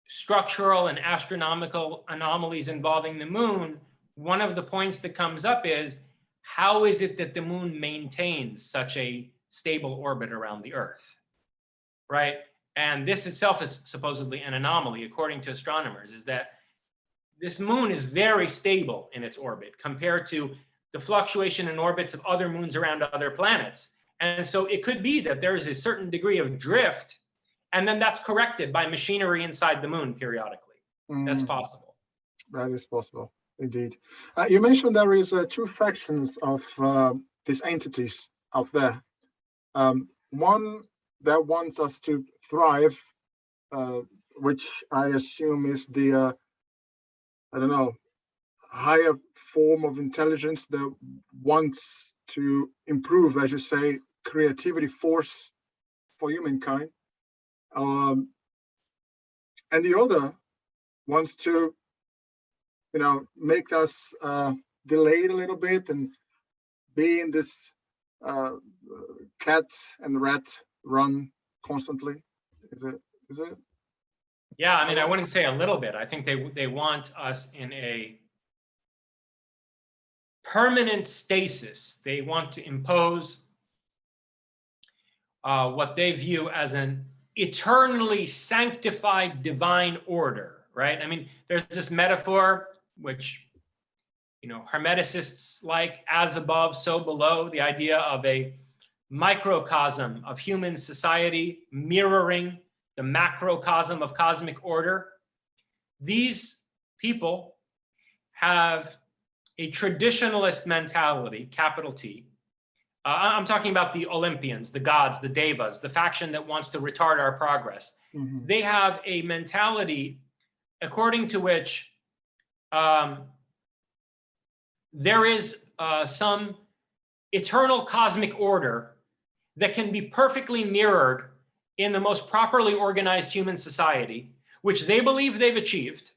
structural and astronomical anomalies involving the moon, one of the points that comes up is, how is it that the moon maintains such a stable orbit around the Earth, right? And this itself is supposedly an anomaly, according to astronomers, is that this moon is very stable in its orbit compared to the fluctuation in orbits of other moons around other planets. And so it could be that there is a certain degree of drift, and then that's corrected by machinery inside the moon periodically. That's possible. That is possible, indeed. You mentioned there is two factions of these entities out there. One that wants us to thrive, which I assume is the, I don't know, higher form of intelligence that wants to improve, as you say, creativity force for humankind. And the other wants to, make us delayed a little bit and be in this cat and rat run constantly. Is it? Yeah, I mean, I wouldn't say a little bit. I think they want us in a permanent stasis. They want to impose what they view as an eternally sanctified divine order, right? I mean, there's this metaphor which, Hermeticists like, as above, so below, the idea of a microcosm of human society mirroring the macrocosm of cosmic order. These people have a traditionalist mentality, capital T. I'm talking about the Olympians, the gods, the devas, the faction that wants to retard our progress. Mm-hmm. They have a mentality according to which there is some eternal cosmic order that can be perfectly mirrored in the most properly organized human society, which they believe they've achieved.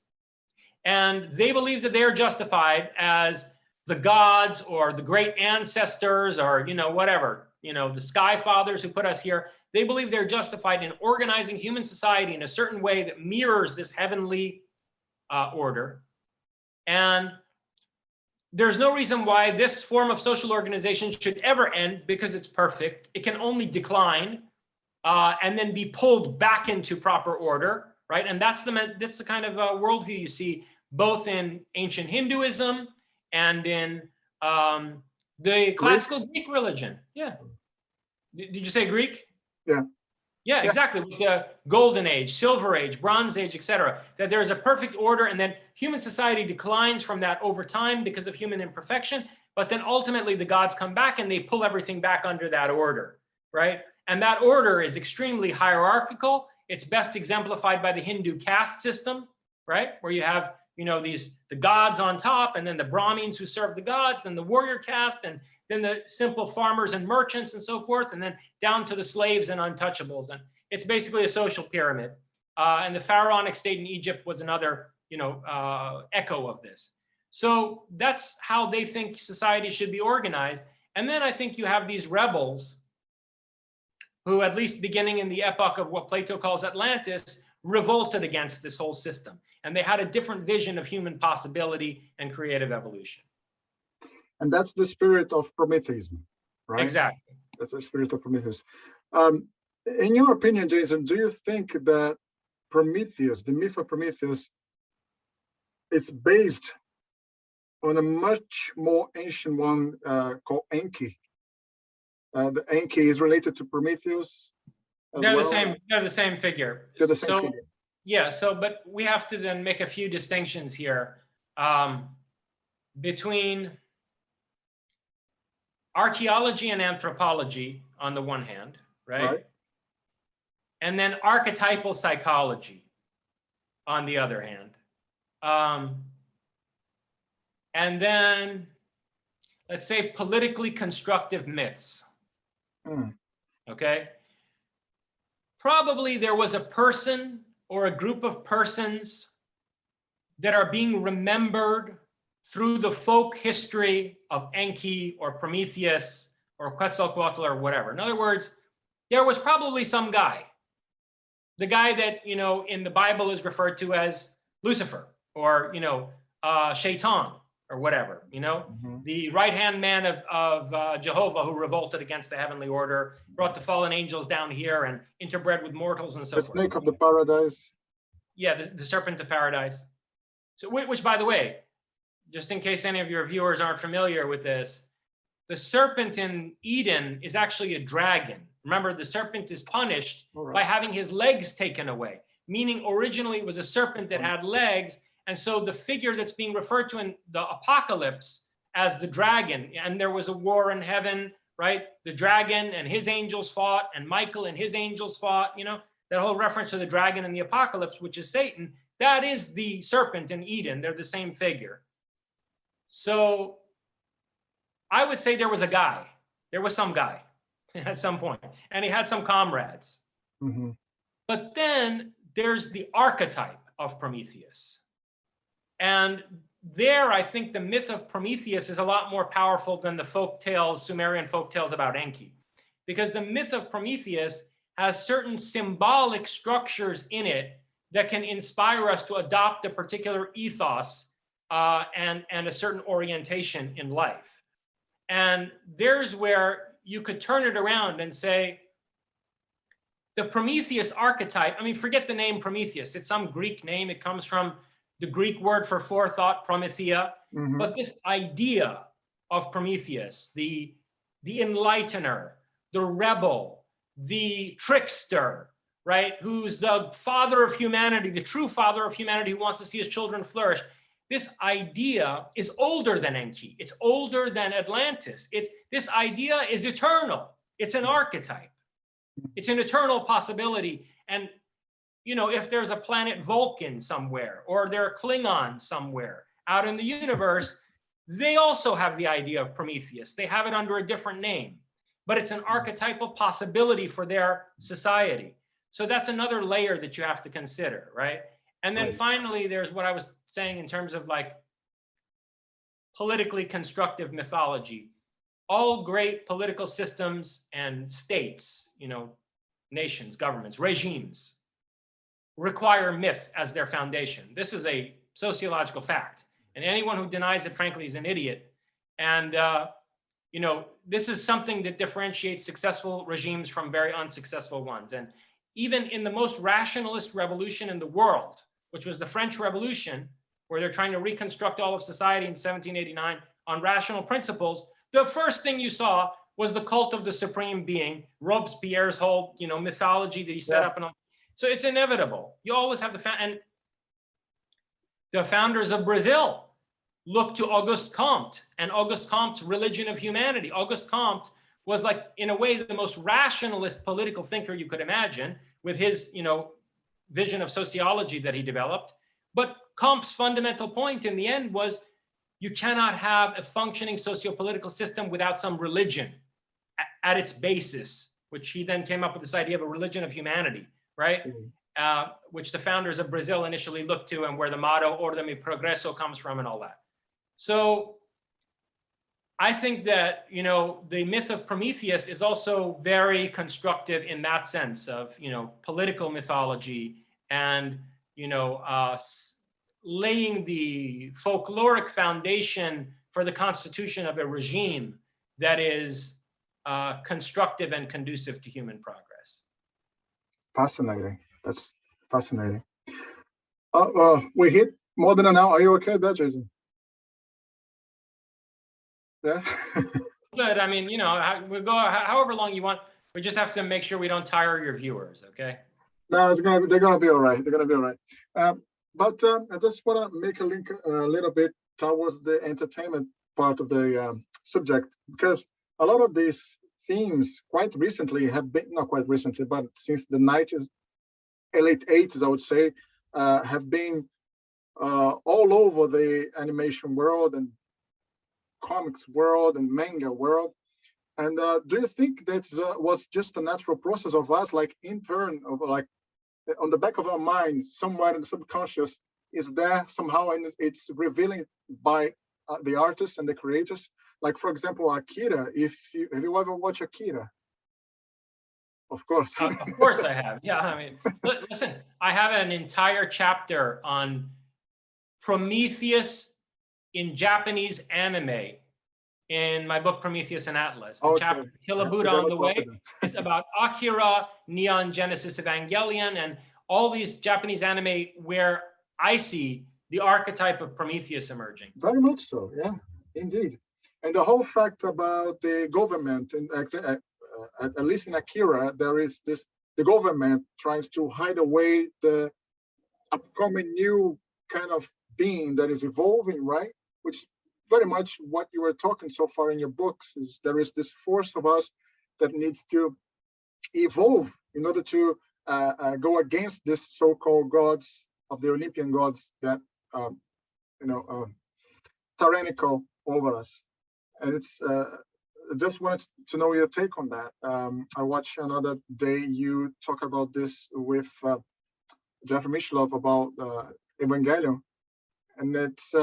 And they believe that they are justified as the gods or the great ancestors or, whatever, the sky fathers who put us here. They believe they're justified in organizing human society in a certain way that mirrors this heavenly order. And there's no reason why this form of social organization should ever end, because it's perfect. It can only decline and then be pulled back into proper order, right? And that's the kind of worldview you see both in ancient Hinduism and in the classical Greek religion. Yeah. Did you say Greek? Yeah. Yeah, exactly. With the Golden Age, Silver Age, Bronze Age, etc. That there is a perfect order, and then human society declines from that over time because of human imperfection. But then ultimately the gods come back and they pull everything back under that order, right? And that order is extremely hierarchical. It's best exemplified by the Hindu caste system, right? Where you have, the gods on top, and then the Brahmins who serve the gods, and the warrior caste, and then the simple farmers and merchants and so forth, and then down to the slaves and untouchables. And it's basically a social pyramid. And the pharaonic state in Egypt was another, echo of this. So that's how they think society should be organized. And then I think you have these rebels who, at least beginning in the epoch of what Plato calls Atlantis, revolted against this whole system. And they had a different vision of human possibility and creative evolution. And that's the spirit of Prometheism, right? Exactly. That's the spirit of Prometheus. In your opinion, Jason, do you think that Prometheus, the myth of Prometheus, is based on a much more ancient one called Enki? The Enki is related to Prometheus. They're the same figure. They're the same figure. Yeah. But we have to then make a few distinctions here between archaeology and anthropology on the one hand, right? And then archetypal psychology on the other hand. and then, let's say, politically constructive myths. Okay? Probably there was a person or a group of persons that are being remembered through the folk history of Enki or Prometheus or Quetzalcoatl or whatever. In other words, there was probably some guy, the guy that, in the Bible is referred to as Lucifer or, Shaitan or whatever, the right-hand man of Jehovah who revolted against the heavenly order, brought the fallen angels down here and interbred with mortals and so forth. The snake of the paradise. Yeah, the serpent of paradise. So, which, by the way, just in case any of your viewers aren't familiar with this, the serpent in Eden is actually a dragon. Remember, the serpent is punished by having his legs taken away, meaning originally it was a serpent that had legs. And so the figure that's being referred to in the apocalypse as the dragon, and there was a war in heaven, right? The dragon and his angels fought, and Michael and his angels fought, that whole reference to the dragon in the apocalypse, which is Satan, that is the serpent in Eden. They're the same figure. So I would say there was a guy. There was some guy at some point, and he had some comrades. But then there's the archetype of Prometheus. And there, I think the myth of Prometheus is a lot more powerful than the folk tales, Sumerian folk tales about Enki. Because the myth of Prometheus has certain symbolic structures in it that can inspire us to adopt a particular ethos and a certain orientation in life. And there's where you could turn it around and say, the Prometheus archetype, forget the name Prometheus. It's some Greek name. It comes from the Greek word for forethought, Promethea. But this idea of Prometheus, the enlightener, the rebel, the trickster, right? Who's the father of humanity, the true father of humanity who wants to see his children flourish. This idea is older than Enki. It's older than Atlantis. This idea is eternal. It's an archetype. It's an eternal possibility. And, if there's a planet Vulcan somewhere, or there are Klingons somewhere out in the universe, they also have the idea of Prometheus. They have it under a different name, but it's an archetypal possibility for their society. So that's another layer that you have to consider, right? And then finally, there's what I was saying in terms of like politically constructive mythology. All great political systems and states, nations, governments, regimes, require myth as their foundation. This is a sociological fact. And anyone who denies it, frankly, is an idiot. And, this is something that differentiates successful regimes from very unsuccessful ones. And even in the most rationalist revolution in the world, which was the French Revolution, where they're trying to reconstruct all of society in 1789 on rational principles, the first thing you saw was the cult of the supreme being, Robespierre's whole, mythology that he set up. And all. So it's inevitable. You always have and the founders of Brazil looked to Auguste Comte and Auguste Comte's religion of humanity. Auguste Comte was like, in a way, the most rationalist political thinker you could imagine with his, vision of sociology that he developed. But Comte's fundamental point in the end was you cannot have a functioning socio-political system without some religion at its basis, which he then came up with this idea of a religion of humanity, right? Which the founders of Brazil initially looked to, and where the motto Ordem e Progresso comes from and all that. So I think that, the myth of Prometheus is also very constructive in that sense of, political mythology and, laying the folkloric foundation for the constitution of a regime that is constructive and conducive to human progress. Fascinating. That's fascinating. We hit more than an hour. Are you okay there, Jason? Yeah. Good. We'll go however long you want. We just have to make sure we don't tire your viewers. Okay. No, they're gonna be all right. They're gonna be all right. But I just want to make a link a little bit towards the entertainment part of the subject, because a lot of these themes quite recently have been, not quite recently, but since the 90s, late 80s, I would say, have been all over the animation world and comics world and manga world. And do you think that was just a natural process of us, like intern, of like on the back of our mind, somewhere in the subconscious, is there somehow, and it's revealing by the artists and the creators? Like, for example, Akira. Have you ever watched Akira? Of course. Of course I have. Yeah, I mean, listen, I have an entire chapter on Prometheus in Japanese anime in my book Prometheus and Atlas. The chapter Kill a Buddha on the Way. It's about Akira, Neon Genesis Evangelion, and all these Japanese anime where I see the archetype of Prometheus emerging. Very much so, yeah, indeed. And the whole fact about the government, and at least in Akira, there is the government tries to hide away the upcoming new kind of being that is evolving, right? Which very much what you were talking so far in your books is there is this force of us that needs to evolve in order to go against this so-called gods of the Olympian gods that tyrannical over us. And it's I just wanted to know your take on that. I watched another day you talk about this with Jeff Mishlove about Evangelion, and it's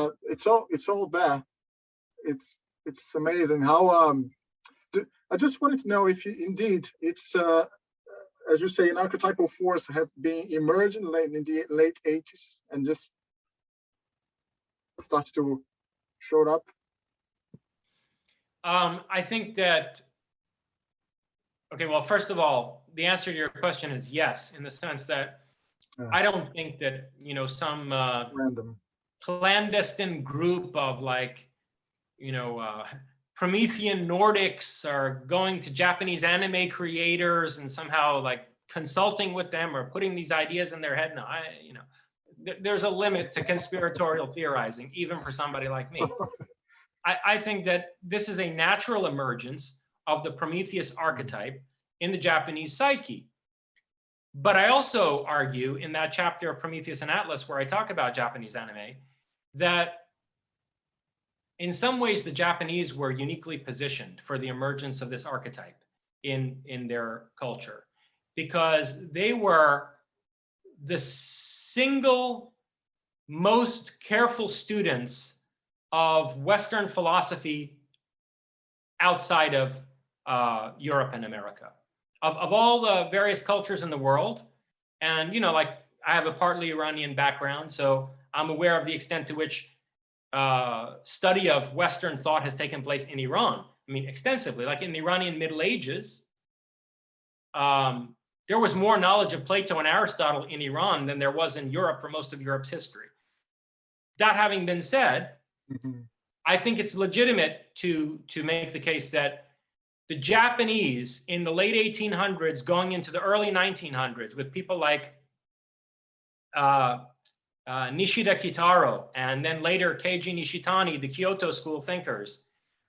all there. It's amazing how I just wanted to know if indeed it's as you say, an archetypal force have been emerging in the late 80s and just started to show up. I think that, okay, well, first of all, the answer to your question is yes, in the sense that I don't think that, some random clandestine group of like, Promethean Nordics are going to Japanese anime creators and somehow like consulting with them or putting these ideas in their head. No, there's a limit to conspiratorial theorizing, even for somebody like me. I think that this is a natural emergence of the Prometheus archetype in the Japanese psyche. But I also argue in that chapter of Prometheus and Atlas, where I talk about Japanese anime, that in some ways the Japanese were uniquely positioned for the emergence of this archetype in their culture, because they were the single most careful students of Western philosophy outside of Europe and America. Of all the various cultures in the world, and like I have a partly Iranian background, so I'm aware of the extent to which study of Western thought has taken place in Iran. I mean, extensively, like in the Iranian Middle Ages, there was more knowledge of Plato and Aristotle in Iran than there was in Europe for most of Europe's history. That having been said, I think it's legitimate to make the case that the Japanese in the late 1800s going into the early 1900s with people like Nishida Kitaro and then later Keiji Nishitani, the Kyoto school thinkers,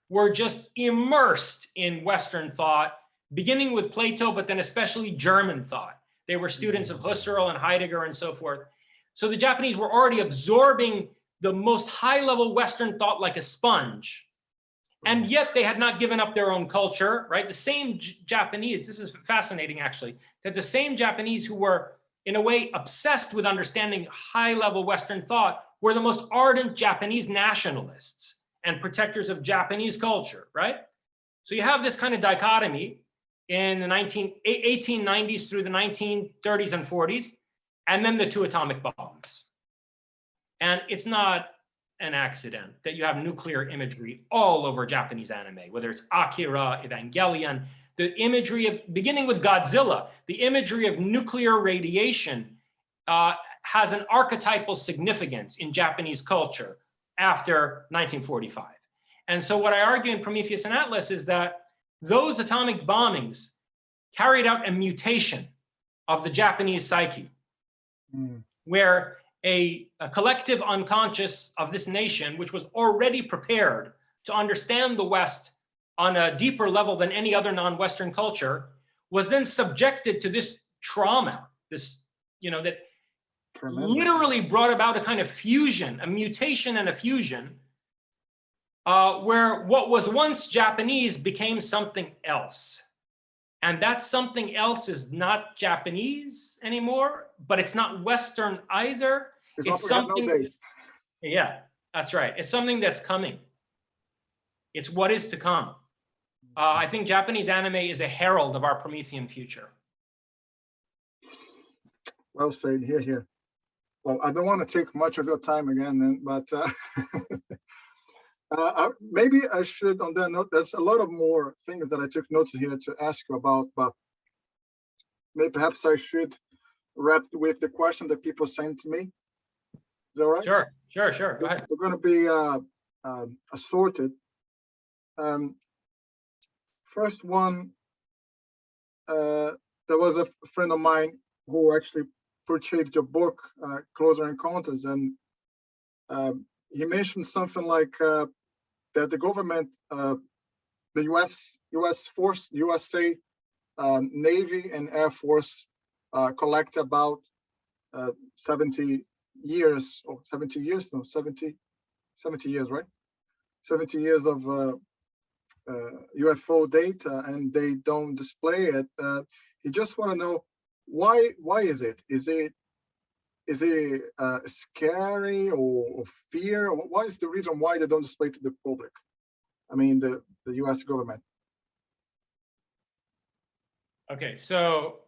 were just immersed in Western thought, beginning with Plato, but then especially German thought. They were students of Husserl and Heidegger and so forth. So the Japanese were already absorbing the most high-level Western thought like a sponge. And yet they had not given up their own culture, right? The same Japanese, this is fascinating actually, that the same Japanese who were in a way obsessed with understanding high-level Western thought were the most ardent Japanese nationalists and protectors of Japanese culture, right? So you have this kind of dichotomy in the 1890s through the 1930s and 40s, and then the two atomic bombs. And it's not an accident that you have nuclear imagery all over Japanese anime, whether it's Akira, Evangelion, the imagery of, beginning with Godzilla, the imagery of nuclear radiation has an archetypal significance in Japanese culture after 1945. And so what I argue in Prometheus and Atlas is that those atomic bombings carried out a mutation of the Japanese psyche, where a collective unconscious of this nation, which was already prepared to understand the West on a deeper level than any other non-Western culture, was then subjected to this trauma, this, that literally brought about a kind of fusion, a mutation and a fusion where what was once Japanese became something else. And that something else is not Japanese anymore, but it's not Western either. It's something nowadays. Yeah, that's right. It's something that's coming. It's what is to come. I think Japanese anime is a herald of our Promethean future. Well said. Here. Well, I don't want to take much of your time again, but maybe I should, on that note, there's a lot of more things that I took notes here to ask you about, but maybe perhaps I should wrap with the question that people sent to me. Is that all right? Sure. Go ahead. They're going to be assorted. First one, there was a friend of mine who actually purchased your book, Closer Encounters, and he mentioned something like that the government, the U.S. Force, USA Navy and Air Force collect about 70 years, right? 70 years of UFO data, and they don't display it. You just want to know why is it? Is it scary or fear? What is the reason why they don't display to the public? I mean, the U.S. government. Okay, so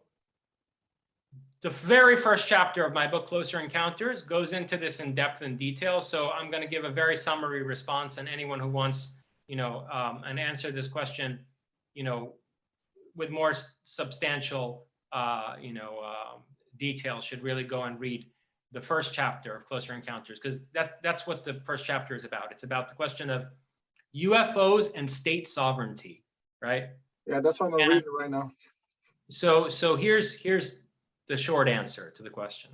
the very first chapter of my book, Closer Encounters, goes into this in depth and detail. So I'm going to give a very summary response, and anyone who wants, an answer to this question, with more substantial, detail, should really go and read the first chapter of Closer Encounters, because that's what the first chapter is about. It's about the question of UFOs and state sovereignty, right? Yeah, that's what I'm reading right now. So here's the short answer to the question.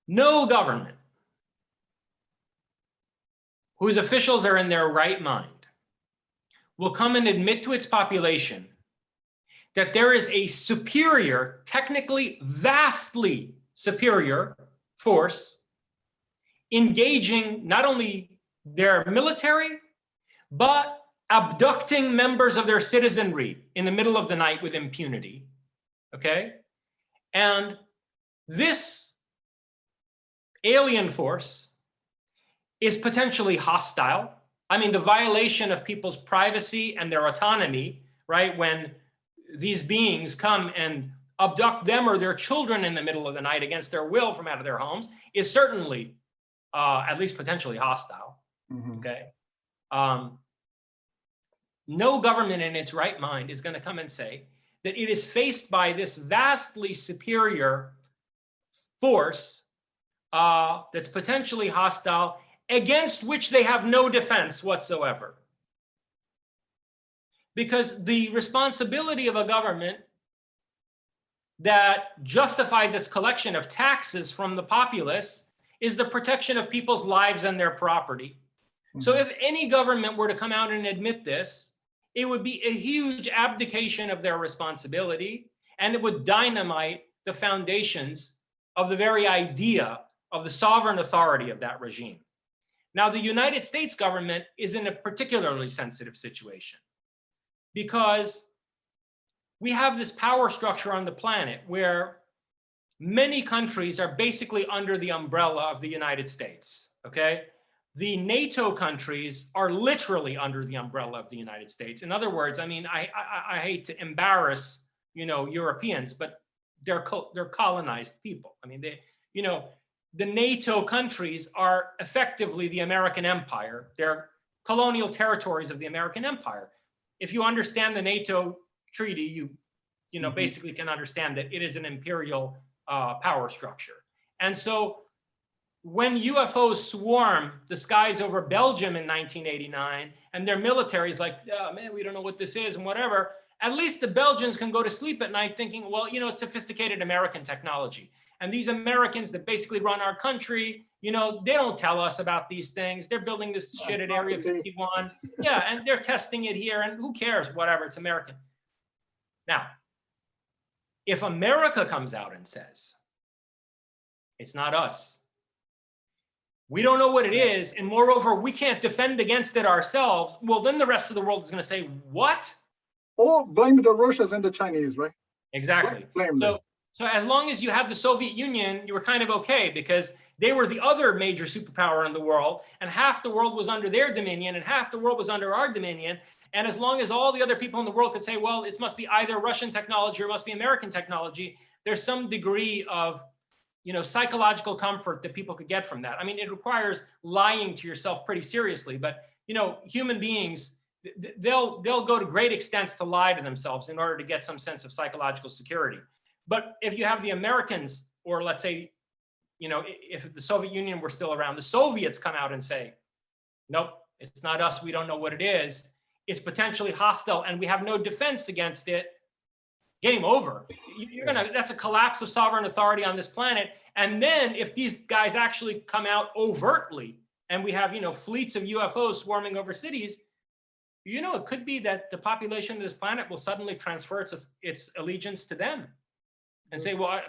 No government whose officials are in their right mind will come and admit to its population that there is a superior, technically vastly superior force engaging not only their military, but abducting members of their citizenry in the middle of the night with impunity, okay? And this alien force is potentially hostile. I mean, the violation of people's privacy and their autonomy, right? When these beings come and abduct them or their children in the middle of the night against their will from out of their homes is certainly, at least potentially hostile, okay? No government in its right mind is going to come and say that it is faced by this vastly superior force that's potentially hostile, against which they have no defense whatsoever. Because the responsibility of a government that justifies its collection of taxes from the populace is the protection of people's lives and their property. So if any government were to come out and admit this, it would be a huge abdication of their responsibility, and it would dynamite the foundations of the very idea of the sovereign authority of that regime. Now, the United States government is in a particularly sensitive situation because we have this power structure on the planet where many countries are basically under the umbrella of the United States, okay? The NATO countries are literally under the umbrella of the United States. In other words, I mean, I hate to embarrass, Europeans, but they're colonized people. I mean, the NATO countries are effectively the American empire. They're colonial territories of the American empire. If you understand the NATO treaty, you basically can understand that it is an imperial power structure. And so when UFOs swarm the skies over Belgium in 1989, and their military is like, oh, man, we don't know what this is and whatever, at least the Belgians can go to sleep at night thinking, well, it's sophisticated American technology. And these Americans that basically run our country, they don't tell us about these things. They're building this shit at Area 51. Yeah, and they're testing it here, and who cares? Whatever, it's American. Now, if America comes out and says, it's not us, We don't know what it is. And moreover, we can't defend against it ourselves. Well, then the rest of the world is going to say, what? Or blame the Russians and the Chinese, right? Exactly. Blame them. So as long as you have the Soviet Union, you were kind of okay, because they were the other major superpower in the world, and half the world was under their dominion and half the world was under our dominion. And as long as all the other people in the world could say, well, this must be either Russian technology or it must be American technology, there's some degree of, psychological comfort that people could get from that. I mean, it requires lying to yourself pretty seriously, but, human beings, they'll go to great extents to lie to themselves in order to get some sense of psychological security. But if you have the Americans, or let's say, if the Soviet Union were still around, the Soviets come out and say, nope, it's not us, we don't know what it is, it's potentially hostile, and we have no defense against it, game over. That's a collapse of sovereign authority on this planet. And then if these guys actually come out overtly, and we have, fleets of UFOs swarming over cities, it could be that the population of this planet will suddenly transfer its allegiance to them and say, well,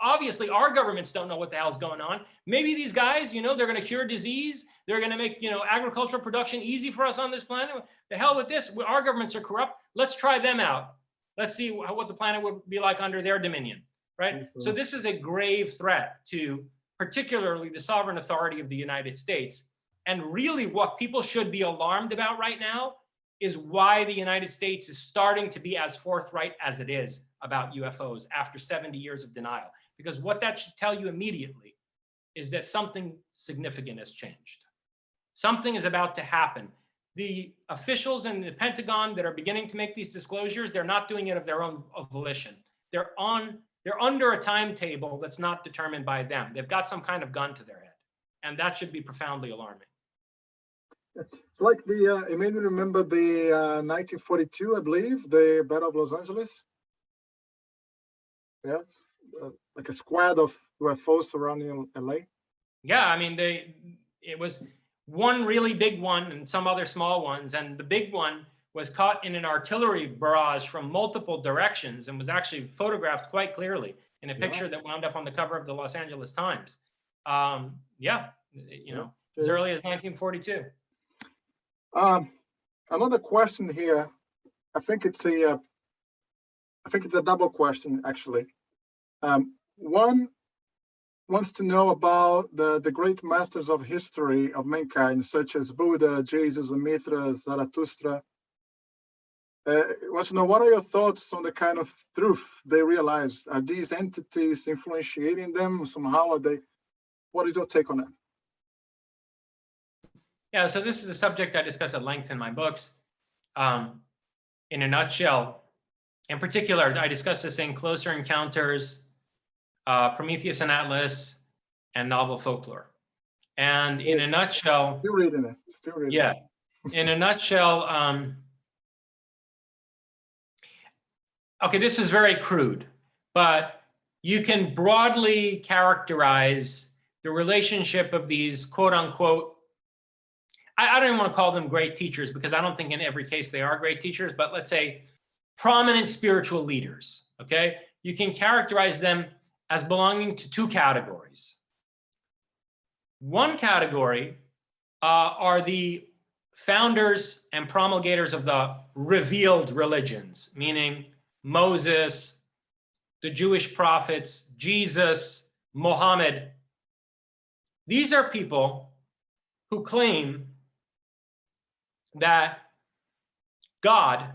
obviously our governments don't know what the hell's going on. Maybe these guys, they're going to cure disease. They're going to make, agricultural production easy for us on this planet. The hell with this. Our governments are corrupt. Let's try them out. Let's see what the planet would be like under their dominion, right? Yes, so this is a grave threat to particularly the sovereign authority of the United States. And really what people should be alarmed about right now is why the United States is starting to be as forthright as it is about UFOs after 70 years of denial. Because what that should tell you immediately is that something significant has changed. Something is about to happen. The officials in the Pentagon that are beginning to make these disclosures, they're not doing it of their own volition. They're under a timetable that's not determined by them. They've got some kind of gun to their head. And that should be profoundly alarming. It's like it made me remember the 1942, I believe, the Battle of Los Angeles. Yes, like a squad of UFOs surrounding LA. Yeah, I mean, it was one really big one and some other small ones. And the big one was caught in an artillery barrage from multiple directions and was actually photographed quite clearly in a picture that wound up on the cover of the Los Angeles Times. As early as 1942. Another question here. I think it's a double question, actually. One wants to know about the great masters of history of mankind, such as Buddha, Jesus, Mithras, Zarathustra. Wants to know, what are your thoughts on the kind of truth they realized? Are these entities influencing them somehow? What is your take on that? Yeah, so this is a subject I discuss at length in my books. In a nutshell, in particular, I discuss this in Closer Encounters, Prometheus and Atlas, and novel Folklore. And in a nutshell, still reading it. Yeah, in a nutshell, okay, this is very crude, but you can broadly characterize the relationship of these quote unquote, I don't even want to call them great teachers, because I don't think in every case they are great teachers, but let's say prominent spiritual leaders, okay? You can characterize them as belonging to two categories. One category are the founders and promulgators of the revealed religions, meaning Moses, the Jewish prophets, Jesus, Muhammad. These are people who claim that God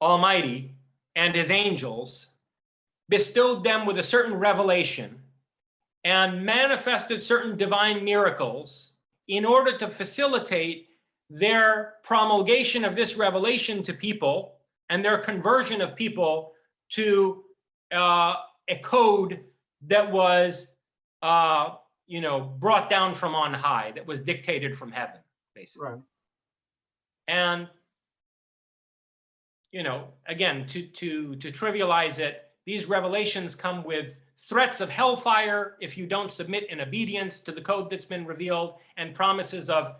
Almighty and his angels bestowed them with a certain revelation and manifested certain divine miracles in order to facilitate their promulgation of this revelation to people and their conversion of people to a code that was brought down from on high, that was dictated from heaven, basically. Right. And again, to trivialize it, these revelations come with threats of hellfire if you don't submit in obedience to the code that's been revealed, and promises of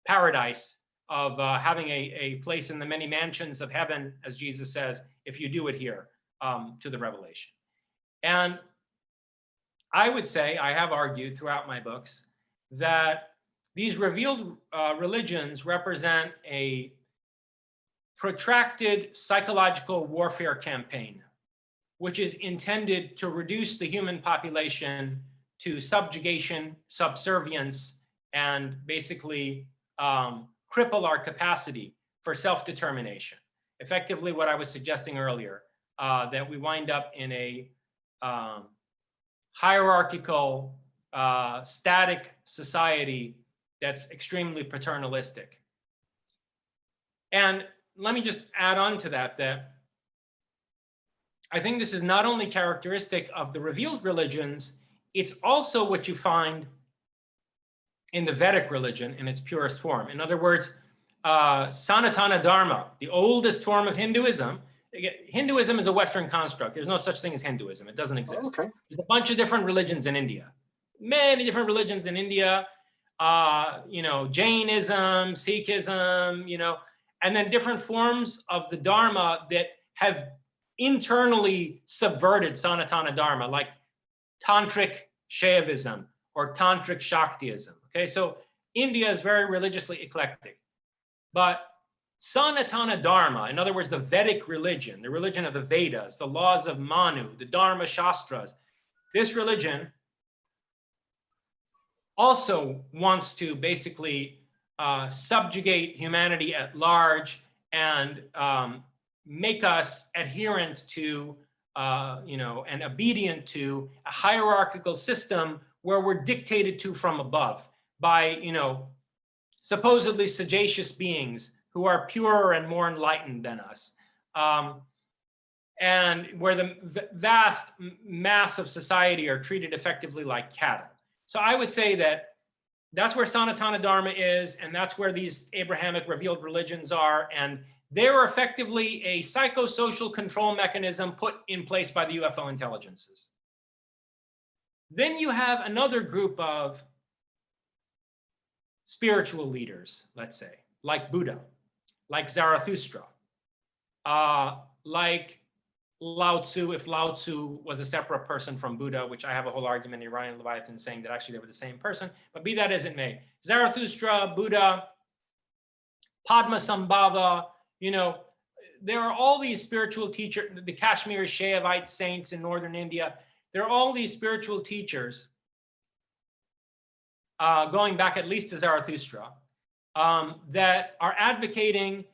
paradise, of having a place in the many mansions of heaven, as Jesus says, if you do adhere to the revelation. And I would say, I have argued throughout my books, that these revealed religions represent a protracted psychological warfare campaign, which is intended to reduce the human population to subjugation, subservience, and basically cripple our capacity for self-determination. Effectively, what I was suggesting earlier, that we wind up in a hierarchical, static society that's extremely paternalistic. And let me just add on to that, that I think this is not only characteristic of the revealed religions, it's also what you find in the Vedic religion in its purest form. In other words, Sanatana Dharma, the oldest form of Hinduism. Hinduism is a Western construct. There's no such thing as Hinduism. It doesn't exist. Oh, okay. There's a bunch of different religions in India. Many different religions in India. Jainism, Sikhism, and then different forms of the Dharma that have internally subverted Sanatana Dharma, like Tantric Shaivism or Tantric Shaktiism. Okay, so India is very religiously eclectic. But Sanatana Dharma, in other words, the Vedic religion, the religion of the Vedas, the laws of Manu, the Dharma Shastras, this religion also wants to basically subjugate humanity at large and make us adherent to, and obedient to a hierarchical system where we're dictated to from above by, supposedly sagacious beings who are purer and more enlightened than us. And where the vast mass of society are treated effectively like cattle. So I would say that that's where Sanatana Dharma is, and that's where these Abrahamic revealed religions are, and they're effectively a psychosocial control mechanism put in place by the UFO intelligences. Then you have another group of spiritual leaders, let's say, like Buddha, like Zarathustra, like Lao Tzu, if Lao Tzu was a separate person from Buddha, which I have a whole argument in Iranian Leviathan saying that actually they were the same person, but be that as it may. Zarathustra, Buddha, Padmasambhava, there are all these spiritual teachers, the Kashmiri Shaivite saints in northern India. There are all these spiritual teachers going back at least to Zarathustra that are advocating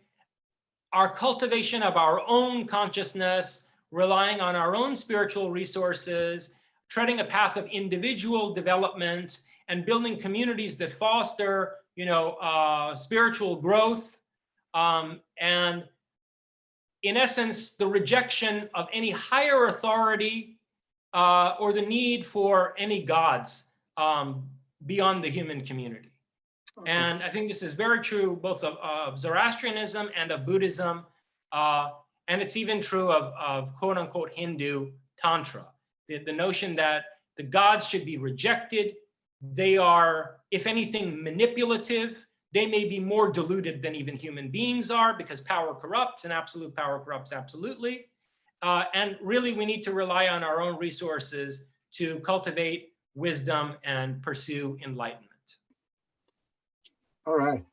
our cultivation of our own consciousness, relying on our own spiritual resources, treading a path of individual development, and building communities that foster, spiritual growth, and in essence, the rejection of any higher authority or the need for any gods beyond the human community. Okay. And I think this is very true both of Zoroastrianism and of Buddhism. And it's even true of quote unquote Hindu Tantra. The notion that the gods should be rejected. They are, if anything, manipulative. They may be more deluded than even human beings are because power corrupts and absolute power corrupts absolutely. And really, we need to rely on our own resources to cultivate wisdom and pursue enlightenment. All right.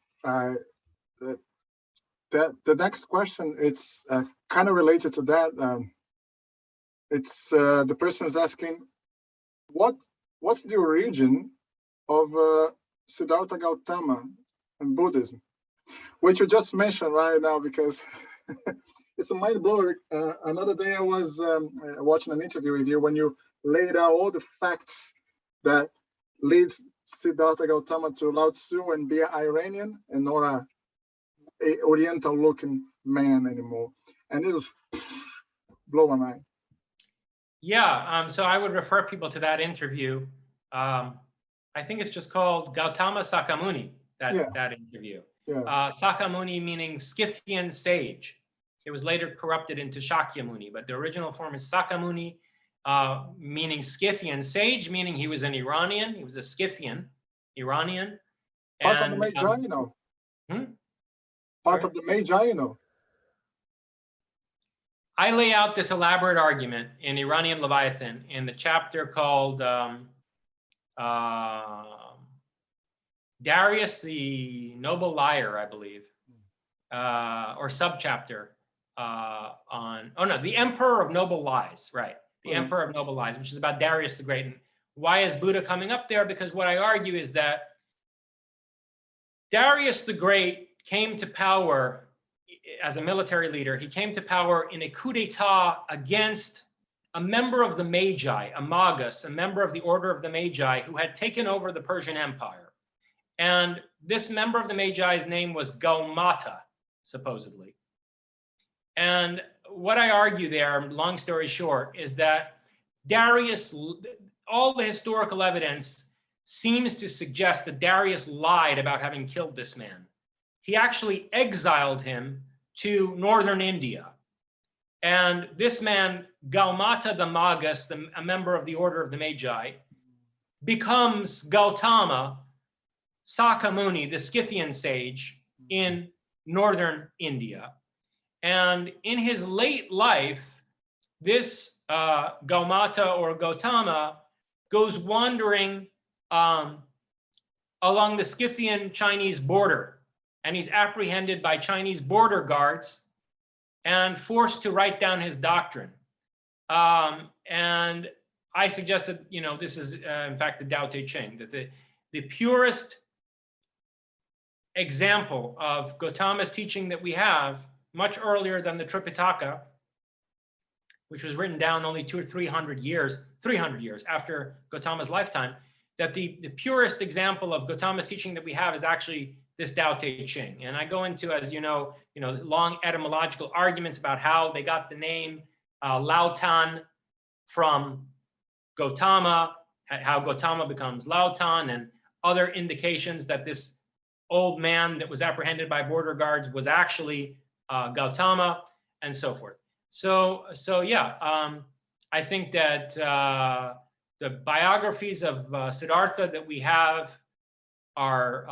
The next question, it's kind of related to that. It's the person is asking, what's the origin of Siddhartha Gautama and Buddhism, which you just mentioned right now, because it's a mind blower. Another day I was watching an interview with you when you laid out all the facts that leads Siddhartha Gautama to Lao Tzu and be an Iranian and not a Oriental looking man anymore. And it was blow my mind. Yeah, so I would refer people to that interview. I think it's just called Gautama Sakamuni, that interview. Yeah. Sakamuni meaning Scythian sage. It was later corrupted into Shakyamuni, but the original form is Sakamuni, meaning Scythian, sage meaning he was an Iranian. He was a Scythian, Iranian. Part of the Magi, Part of the Magi, I lay out this elaborate argument in Iranian Leviathan in the chapter called Darius the Noble Liar, I believe, or subchapter the Emperor of Noble Lies, right? The Emperor of Noble Lies, which is about Darius the Great. And why is Buddha coming up there? Because what I argue is that Darius the Great came to power as a military leader. He came to power in a coup d'etat against a member of the Magi, a Magus, a member of the Order of the Magi, who had taken over the Persian Empire. And this member of the Magi's name was Gaumata, supposedly. And what I argue there, long story short, is that Darius, all the historical evidence seems to suggest that Darius lied about having killed this man. He actually exiled him to northern India. And this man, Gaumata the Magus, a member of the Order of the Magi, becomes Gautama Sakamuni, the Scythian sage in northern India. And in his late life, this Gaumata or Gautama goes wandering along the Scythian Chinese border, and he's apprehended by Chinese border guards and forced to write down his doctrine. And I suggested, this is in fact the Tao Te Ching, that the purest example of Gautama's teaching that we have, much earlier than the Tripitaka, which was written down only 200 or 300 years after Gautama's lifetime, that the purest example of Gautama's teaching that we have is actually this Tao Te Ching. And I go into, as you know, long etymological arguments about how they got the name Lautan from Gautama, how Gautama becomes Lautan, and other indications that this old man that was apprehended by border guards was actually Gautama, and so forth. So yeah, I think that the biographies of Siddhartha that we have are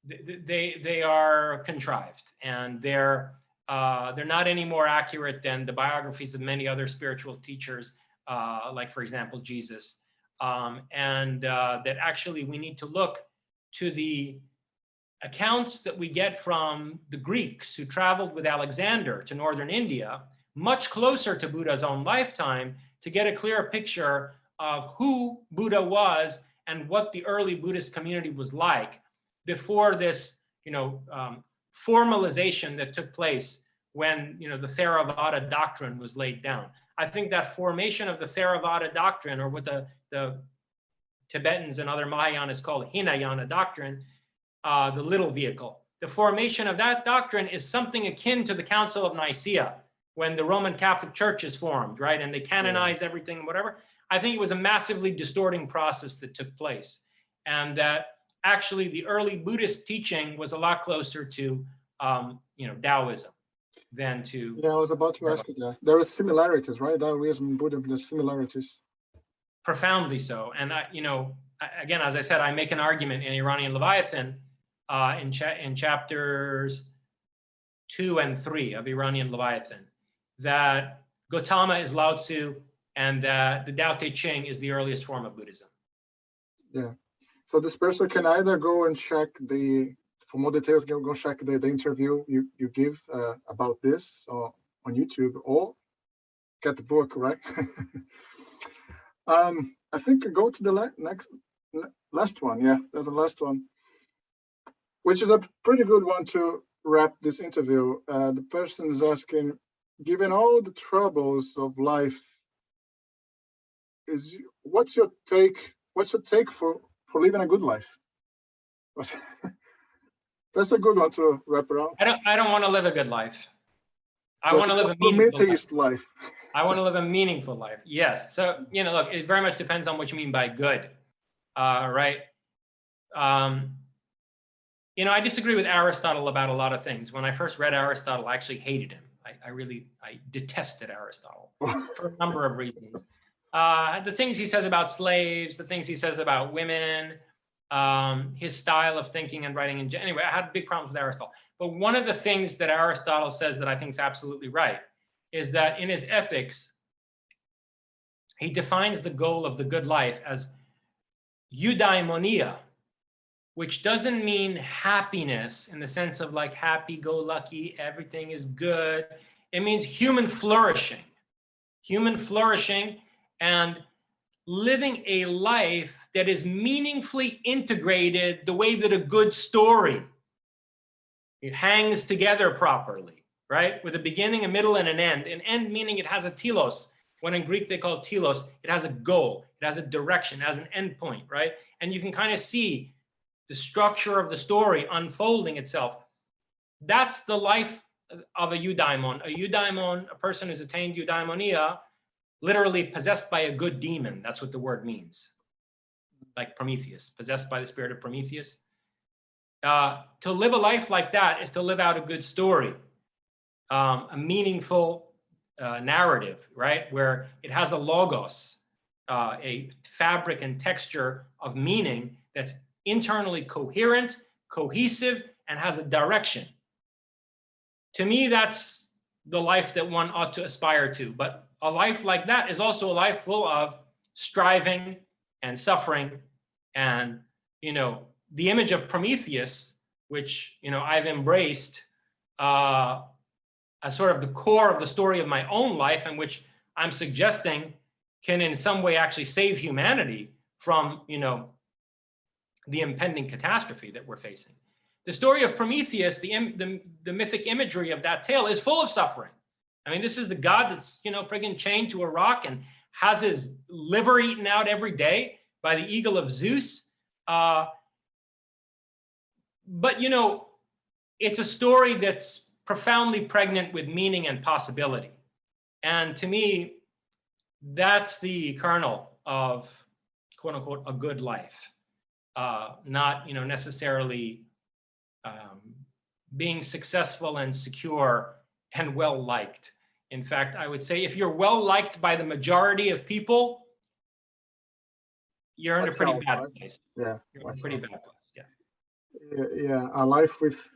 they are contrived, and they're not any more accurate than the biographies of many other spiritual teachers, like for example Jesus, and that actually we need to look to the accounts that we get from the Greeks who traveled with Alexander to northern India, much closer to Buddha's own lifetime, to get a clearer picture of who Buddha was and what the early Buddhist community was like before this, formalization that took place when, the Theravada doctrine was laid down. I think that formation of the Theravada doctrine, or what the Tibetans and other Mahayana call Hinayana doctrine, the little vehicle. The formation of that doctrine is something akin to the Council of Nicaea, when the Roman Catholic Church is formed, right? And they canonize everything and whatever. I think it was a massively distorting process that took place. And that actually the early Buddhist teaching was a lot closer to, Taoism than to... Yeah, I was about to ask you that. There are similarities, right? Taoism and Buddhism, there's similarities. Profoundly so. And, again, as I said, I make an argument in Iranian Leviathan in chapters 2 and 3 of Iranian Leviathan, that Gautama is Lao Tzu, and that the Tao Te Ching is the earliest form of Buddhism. Yeah. So this person can either go and check for more details, go check the interview you give about this on YouTube, or get the book, right? I think go to the last one. Yeah, there's a last one, which is a pretty good one to wrap this interview. The person is asking, given all the troubles of life, what's your take for living a good life? That's a good one to wrap around. I don't want to live a good life. I want to live a Prometheus life. I want to live a meaningful life. Yes. So, look, it very much depends on what you mean by good. Right. I disagree with Aristotle about a lot of things. When I first read Aristotle, I actually hated him. I detested Aristotle for a number of reasons. The things he says about slaves, the things he says about women, his style of thinking and writing. And anyway, I had big problems with Aristotle. But one of the things that Aristotle says that I think is absolutely right is that in his Ethics, he defines the goal of the good life as eudaimonia, which doesn't mean happiness in the sense of like happy-go-lucky, everything is good. It means human flourishing and living a life that is meaningfully integrated the way that a good story, it hangs together properly, right? With a beginning, a middle, and an end. An end meaning it has a telos. When in Greek they call it telos, it has a goal, it has a direction, it has an end point, right? And you can kind of see the structure of the story unfolding itself. That's the life of a eudaimon. A eudaimon, a person who's attained eudaimonia, literally possessed by a good demon. That's what the word means. Like Prometheus, possessed by the spirit of Prometheus. To live a life like that is to live out a good story, a meaningful narrative, right? Where it has a logos, a fabric and texture of meaning that's internally coherent, cohesive, and has a direction. To me, that's the life that one ought to aspire to. But a life like that is also a life full of striving and suffering. And, you know, the image of Prometheus, which, you know, I've embraced as sort of the core of the story of my own life, and which I'm suggesting can in some way actually save humanity from, you know, the impending catastrophe that we're facing. The story of Prometheus, the mythic imagery of that tale is full of suffering. I mean, this is the god that's, you know, friggin' chained to a rock and has his liver eaten out every day by the eagle of Zeus. But, you know, it's a story that's profoundly pregnant with meaning and possibility. And to me, that's the kernel of, quote unquote, a good life. Not, you know, necessarily being successful and secure and well-liked. In fact, I would say if you're well-liked by the majority of people, you're in a pretty bad place. Yeah. You're in a pretty bad place, yeah. Yeah, a life with,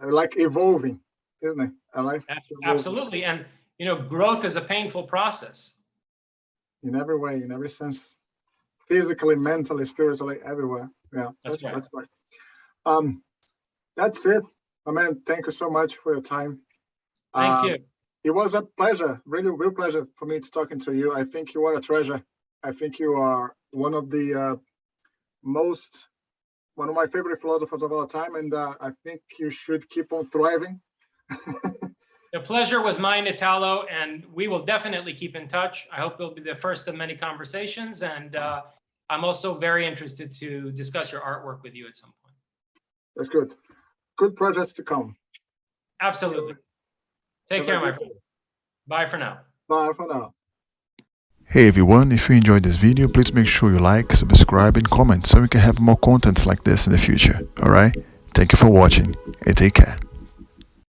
like evolving, isn't it? A life. Absolutely, and, you know, growth is a painful process. In every way, in every sense. Physically, mentally, spiritually, everywhere. Yeah, that's right. That's it. My man, thank you so much for your time. Thank you. It was a pleasure, really real pleasure for me to talking to you. I think you are a treasure. I think you are one of the one of my favorite philosophers of all time, and I think you should keep on thriving. The pleasure was mine, Italo, and we will definitely keep in touch. I hope it'll be the first of many conversations, and I'm also very interested to discuss your artwork with you at some point. That's good. Good projects to come. Absolutely. Take care, my friend. Bye for now. Bye for now. Hey everyone, if you enjoyed this video, please make sure you like, subscribe, and comment so we can have more contents like this in the future. Alright? Thank you for watching and take care.